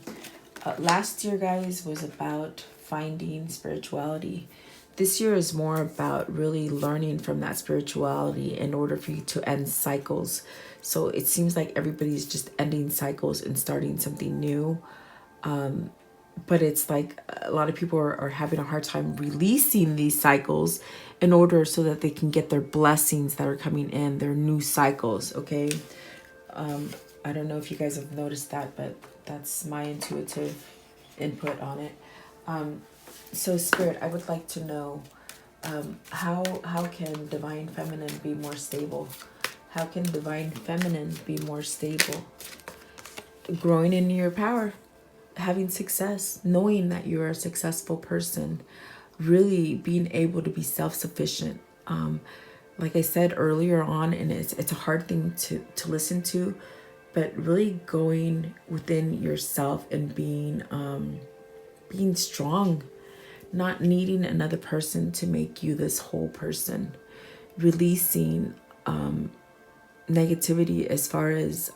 last year, guys, was about finding spirituality. This year is more about really learning from that spirituality in order for you to end cycles. So it seems like everybody's just ending cycles and starting something new. But it's like a lot of people are having a hard time releasing these cycles in order so that they can get their blessings that are coming in, their new cycles. Okay. I don't know if you guys have noticed that, but that's my intuitive input on it. So Spirit, I would like to know, how can divine feminine be more stable? How can divine feminine be more stable? Growing in your power, having success, knowing that you're a successful person, really being able to be self-sufficient. Like I said earlier on, and it's a hard thing to listen to, but really going within yourself and being strong, not needing another person to make you this whole person, releasing negativity as far as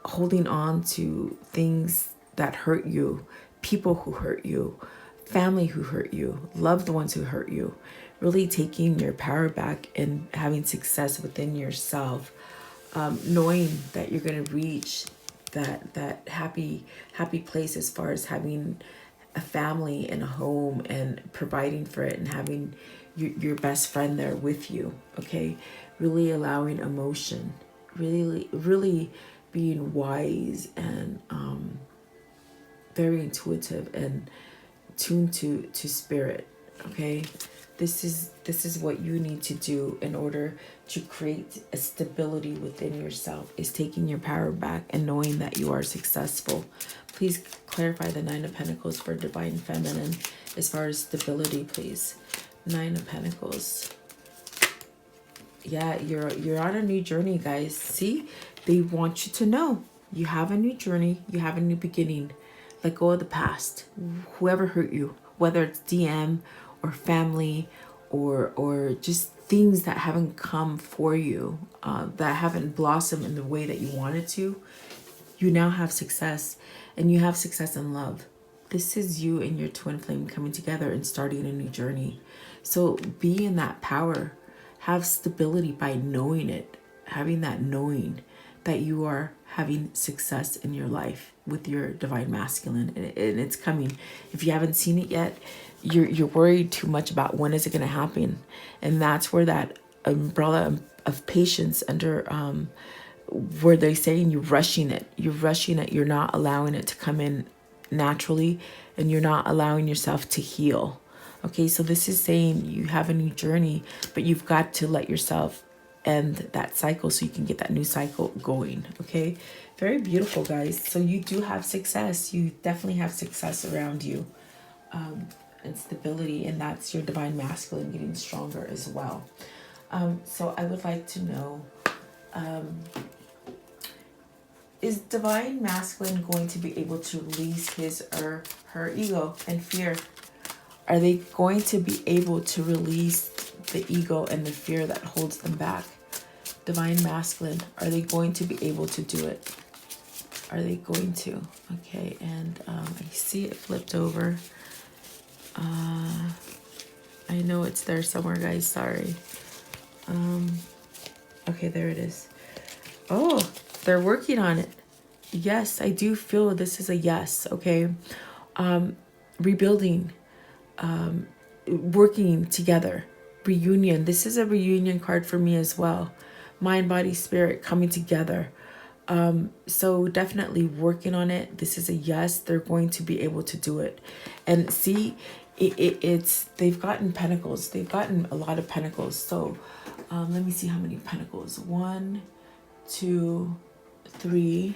holding on to things that hurt you, people who hurt you, family who hurt you, loved ones who hurt you. Really taking your power back and having success within yourself, knowing that you're going to reach that happy place as far as having a family and a home and providing for it and having your best friend there with you. Okay, really allowing emotion, really being wise and very intuitive and tuned to spirit. Okay, This is what you need to do in order to create a stability within yourself, is taking your power back and knowing that you are successful. Please clarify the Nine of Pentacles for Divine Feminine as far as stability, please. Nine of Pentacles. Yeah, you're on a new journey, guys. See, they want you to know you have a new journey, you have a new beginning. Let go of the past. Whoever hurt you, whether it's DM or family or just things that haven't come for you, that haven't blossomed in the way that you wanted to, you now have success, and you have success in love. This is you and your twin flame coming together and starting a new journey. So be in that power. Have stability by knowing it, having that knowing that you are having success in your life with your divine masculine, and it's coming. If you haven't seen it yet, you're worried too much about when is it going to happen, and that's where that umbrella of patience under where they're saying you're rushing it, you're not allowing it to come in naturally, and you're not allowing yourself to heal. Okay, so this is saying you have a new journey, but you've got to let yourself end that cycle so you can get that new cycle going. Okay, very beautiful, guys. So you do have success. You definitely have success around you, and stability, and that's your divine masculine getting stronger as well. So I would like to know, is divine masculine going to be able to release his or her ego and fear? Are they going to be able to release the ego and the fear that holds them back? Divine masculine, are they going to be able to do it? Are they going to? Okay, and I see it flipped over. I know it's there somewhere, guys. Sorry. Okay, there it is. Oh, they're working on it. Yes, I do feel this is a yes. Okay. Rebuilding. Working together, reunion. This is a reunion card for me as well. Mind, body, spirit coming together. So definitely working on it. This is a yes. They're going to be able to do it. And see, it's they've gotten pentacles. They've gotten a lot of pentacles. So let me see how many pentacles. 1, 2, 3.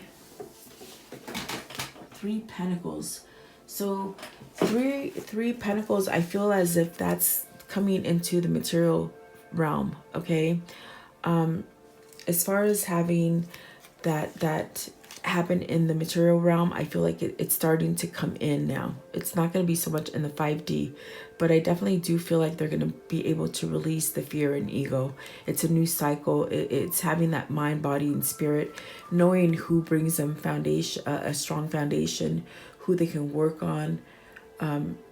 3 pentacles. So three pentacles, I feel as if that's coming into the material realm. Okay, as far as having that happen in the material realm, I feel like it's starting to come in now. It's not going to be so much in the 5D, but I definitely do feel like they're going to be able to release the fear and ego. It's a new cycle. It's having that mind, body, and spirit, knowing who brings them foundation, a strong foundation, who they can work on,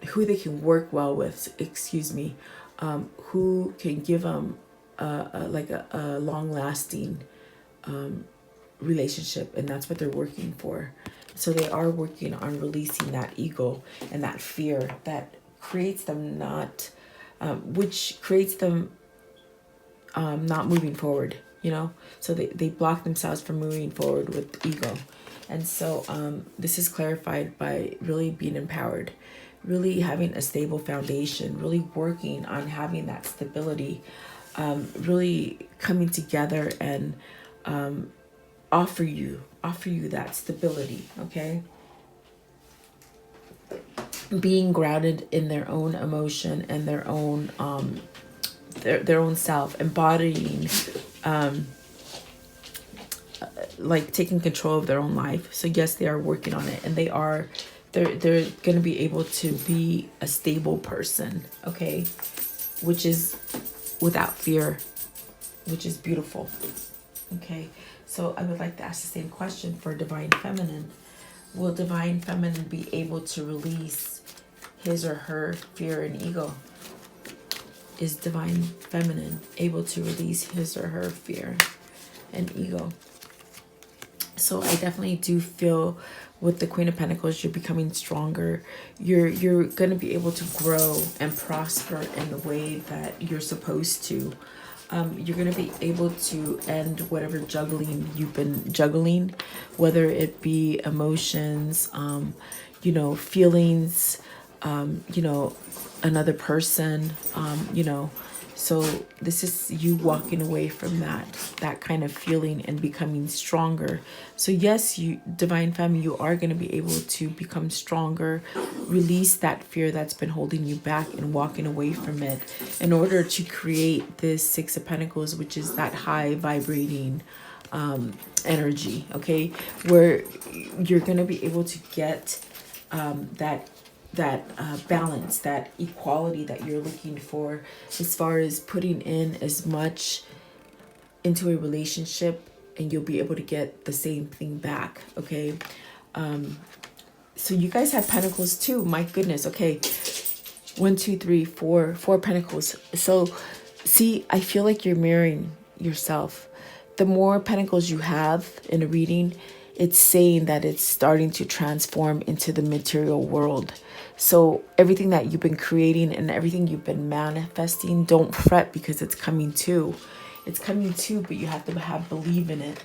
who they can work well with, excuse me, who can give them a long-lasting relationship, and that's what they're working for. So they are working on releasing that ego and that fear that creates them not, which creates them not moving forward, you know? So they block themselves from moving forward with ego. And so this is clarified by really being empowered, really having a stable foundation, really working on having that stability, really coming together and offer you that stability. Okay, being grounded in their own emotion and their own their own self, embodying like taking control of their own life. So yes, they are working on it, and they're going to be able to be a stable person, okay, which is without fear, which is beautiful. Okay, so I would like to ask the same question for Divine Feminine. Will Divine Feminine be able to release his or her fear and ego? Is Divine Feminine able to release his or her fear and ego? So I definitely do feel with the Queen of Pentacles, you're becoming stronger. You're going to be able to grow and prosper in the way that you're supposed to. You're going to be able to end whatever juggling you've been juggling, whether it be emotions, feelings, you know, another person, you know. So this is you walking away from that kind of feeling and becoming stronger. So yes, you, divine family, you are going to be able to become stronger, release that fear that's been holding you back and walking away from it in order to create this Six of Pentacles, which is that high vibrating energy, okay, where you're going to be able to get that balance, that equality that you're looking for, as far as putting in as much into a relationship and you'll be able to get the same thing back, okay. So you guys have pentacles too, my goodness. Okay, 1 2 3 4 pentacles. So see, I feel like you're mirroring yourself. The more pentacles you have in a reading, it's saying that it's starting to transform into the material world. So everything that you've been creating and everything you've been manifesting, don't fret, because it's coming too. It's coming too, but you have to have believe in it.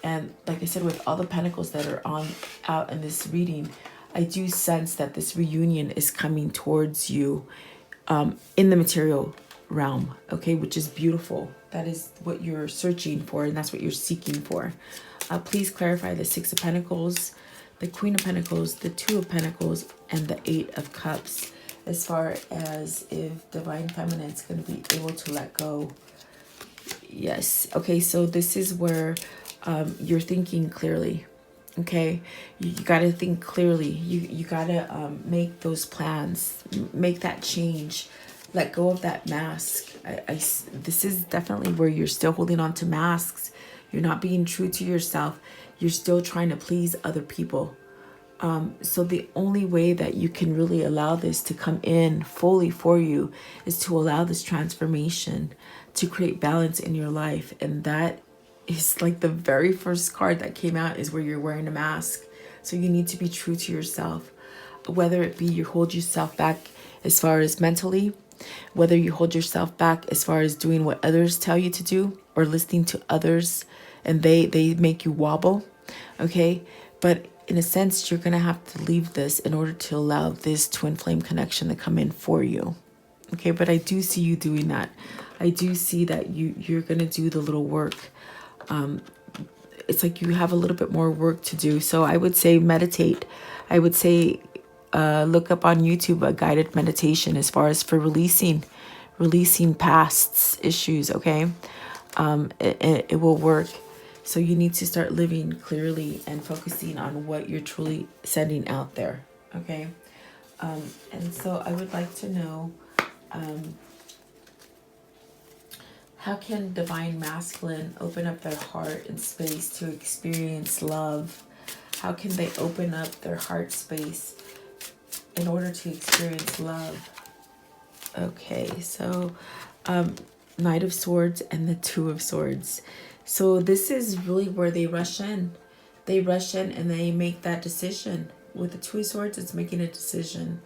And like I said, with all the pentacles that are out in this reading, I do sense that this reunion is coming towards you in the material realm, okay, which is beautiful. That is what you're searching for, and that's what you're seeking for. Please clarify the Six of Pentacles, the Queen of Pentacles, the Two of Pentacles, and the Eight of Cups, as far as if Divine Feminine is going to be able to let go. Yes. Okay, so this is where you're thinking clearly. Okay, you got to think clearly. You got to make those plans, make that change, let go of that mask. This is definitely where you're still holding on to masks. You're not being true to yourself. You're still trying to please other people. So the only way that you can really allow this to come in fully for you is to allow this transformation to create balance in your life. And that is like the very first card that came out is where you're wearing a mask. So you need to be true to yourself, whether it be you hold yourself back as far as mentally, whether you hold yourself back as far as doing what others tell you to do or listening to others and they make you wobble. Okay. But in a sense, you're going to have to leave this in order to allow this twin flame connection to come in for you. Okay. But I do see you doing that. I do see that you're going to do the little work. It's like you have a little bit more work to do. So I would say meditate. I would say look up on YouTube a guided meditation as far as for releasing past issues. Okay, it will work. So you need to start living clearly and focusing on what you're truly sending out there. Okay, and so I would like to know, how can divine masculine open up their heart and space to experience love? How can they open up their heart space in order to experience love? Okay, so Knight of Swords and the Two of Swords. So this is really where they rush in. They rush in and they make that decision. With the Two of Swords, it's making a decision.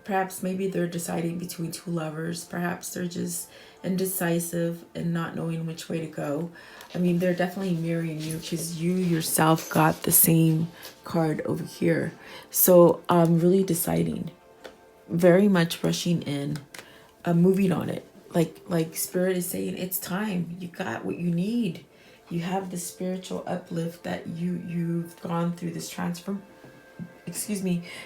Perhaps maybe they're deciding between two lovers. Perhaps they're just indecisive and not knowing which way to go. I mean, they're definitely mirroring you because you yourself got the same card over here. So really deciding, very much rushing in, moving on it. Like Spirit is saying, it's time. You got what you need. You have the spiritual uplift that you've gone through this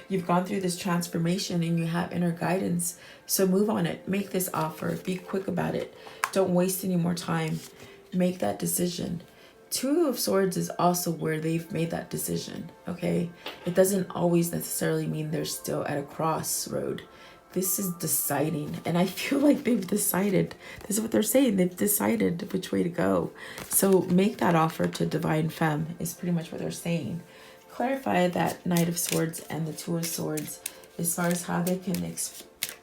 you've gone through this transformation and you have inner guidance. So move on it. Make this offer. Be quick about it. Don't waste any more time. Make that decision. Two of Swords is also where they've made that decision. Okay. It doesn't always necessarily mean they're still at a crossroad. This is deciding. And I feel like they've decided. This is what they're saying. They've decided which way to go. So make that offer to Divine Femme is pretty much what they're saying. Clarify that Knight of Swords and the Two of Swords as far as how they can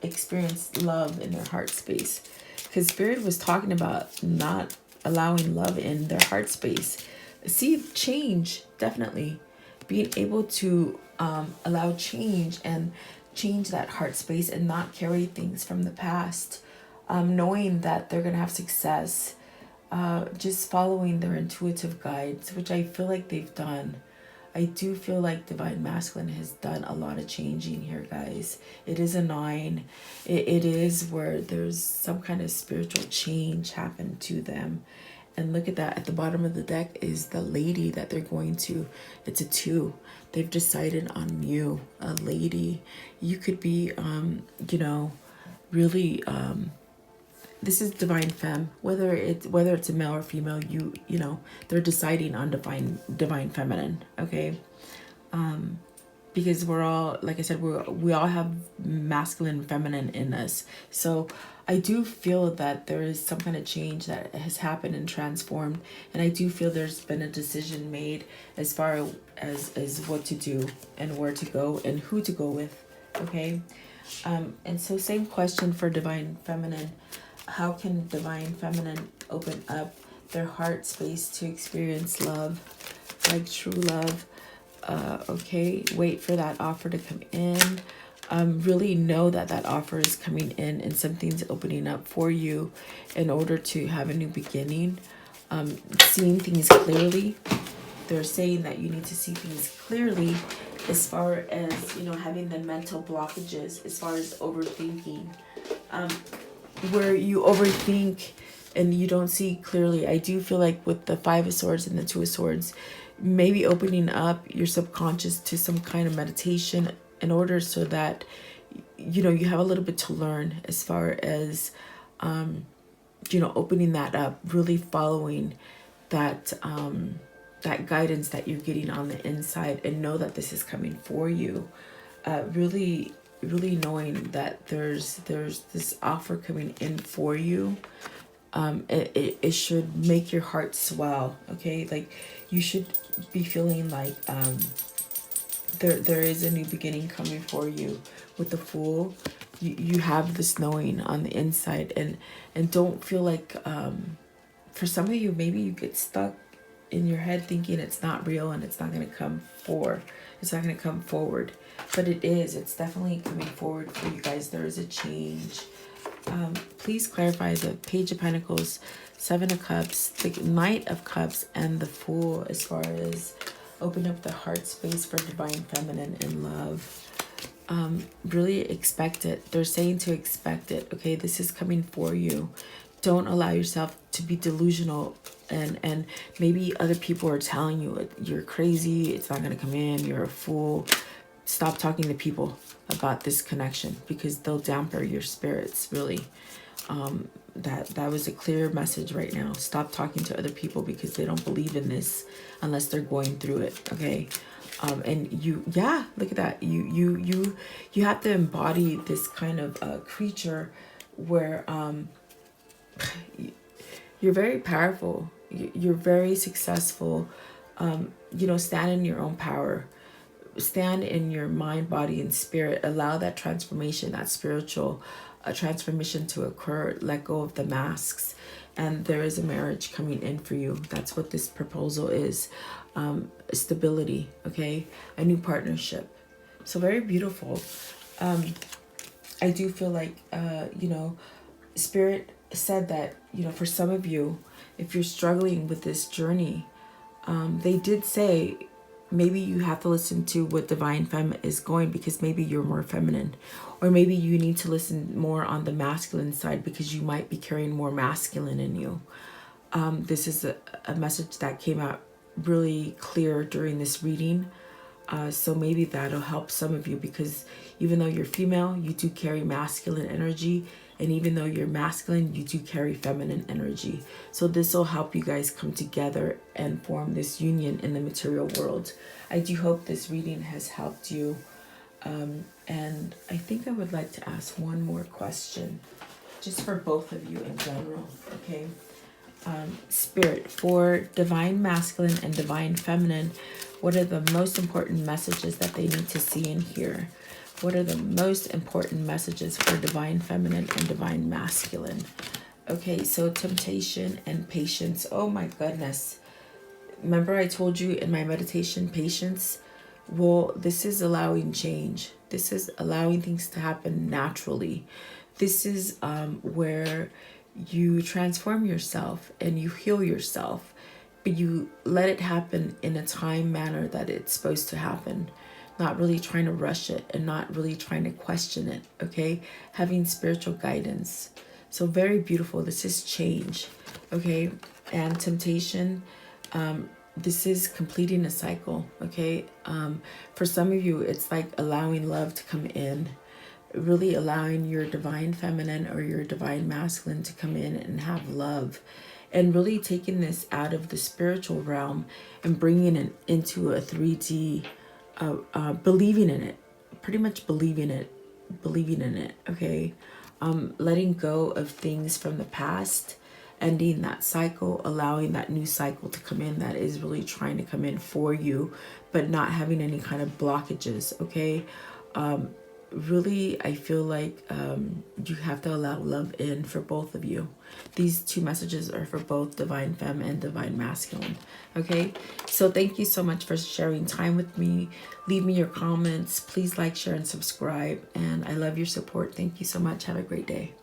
experience love in their heart space. Because Spirit was talking about not allowing love in their heart space. See, change, definitely. Being able to allow change and change that heart space and not carry things from the past. Knowing that they're going to have success. Just following their intuitive guides, which I feel like they've done. I do feel like divine masculine has done a lot of changing here, guys. It is a 9. It is where there's some kind of spiritual change happened to them. And look at that. At the bottom of the deck is the lady that they're going to. It's a 2. They've decided on you, a lady. You could be, you know, really, this is divine femme. Whether it's a male or female, you know, they're deciding on divine feminine. Okay, because we're all, like I said, we all have masculine and feminine in us. So I do feel that there is some kind of change that has happened and transformed, and I do feel there's been a decision made as far as what to do and where to go and who to go with. Okay, and so same question for divine feminine. How can divine feminine open up their heart space to experience love, like true love? Okay, wait for that offer to come in. Really know that that offer is coming in and something's opening up for you in order to have a new beginning. Seeing things clearly. They're saying that you need to see things clearly as far as, you know, having the mental blockages, as far as overthinking. Where you overthink and you don't see clearly. I do feel like with the 5 of Swords and the 2 of Swords, maybe opening up your subconscious to some kind of meditation in order so that, you know, you have a little bit to learn as far as, you know, opening that up, really following that, that guidance that you're getting on the inside, and know that this is coming for you. Really knowing that there's this offer coming in for you. It should make your heart swell. Okay, like you should be feeling like there is a new beginning coming for you. With the Fool, you have this knowing on the inside, and don't feel like, for some of you, maybe you get stuck in your head thinking it's not real and it's not going to come forward, but it is. It's definitely coming forward for you guys. There is a change. Please clarify the Page of Pentacles, 7 of Cups, the Knight of Cups, and the Fool, as far as open up the heart space for divine feminine and love. Really expect it. They're saying to expect it. Okay, this is coming for you. Don't allow yourself to be delusional, and maybe other people are telling you you're crazy, it's not going to come in, you're a fool. Stop talking to people about this connection, because they'll damper your spirits. Really, that was a clear message right now. Stop talking to other people because they don't believe in this unless they're going through it. Okay, and look at that. You have to embody this kind of creature where you're very powerful. You're very successful. You know, stand in your own power. Stand in your mind, body, and spirit. Allow that transformation, that spiritual transformation to occur. Let go of the masks. And there is a marriage coming in for you. That's what this proposal is. Stability, okay? A new partnership. So very beautiful. I do feel like, you know, Spirit said that, you know, for some of you, if you're struggling with this journey, they did say maybe you have to listen to what divine femme is going, because maybe you're more feminine, or maybe you need to listen more on the masculine side because you might be carrying more masculine in you. This is a message that came out really clear during this reading. So maybe that'll help some of you, because even though you're female, you do carry masculine energy. And even though you're masculine, you do carry feminine energy. So this will help you guys come together and form this union in the material world. I do hope this reading has helped you. And I think I would like to ask one more question, just for both of you in general, okay? Spirit, for divine masculine and divine feminine, what are the most important messages that they need to see and hear? What are the most important messages for divine feminine and divine masculine? Okay, so temptation and patience. Oh my goodness. Remember I told you in my meditation, patience? Well, this is allowing change. This is allowing things to happen naturally. This is where you transform yourself and you heal yourself, but you let it happen in a time manner that it's supposed to happen, not really trying to rush it and not really trying to question it. Okay, having spiritual guidance. So very beautiful. This is change. Okay, and temptation. This is completing a cycle. Okay, for some of you it's like allowing love to come in, really allowing your divine feminine or your divine masculine to come in and have love, and really taking this out of the spiritual realm and bringing it into a 3D, believing in it, pretty much believing in it. Okay, letting go of things from the past, ending that cycle, allowing that new cycle to come in that is really trying to come in for you, but not having any kind of blockages. Okay, really, I feel like you have to allow love in for both of you. These two messages are for both divine femme and divine masculine. Okay, so thank you so much for sharing time with me. Leave me your comments. Please like, share, and subscribe. And I love your support. Thank you so much. Have a great day.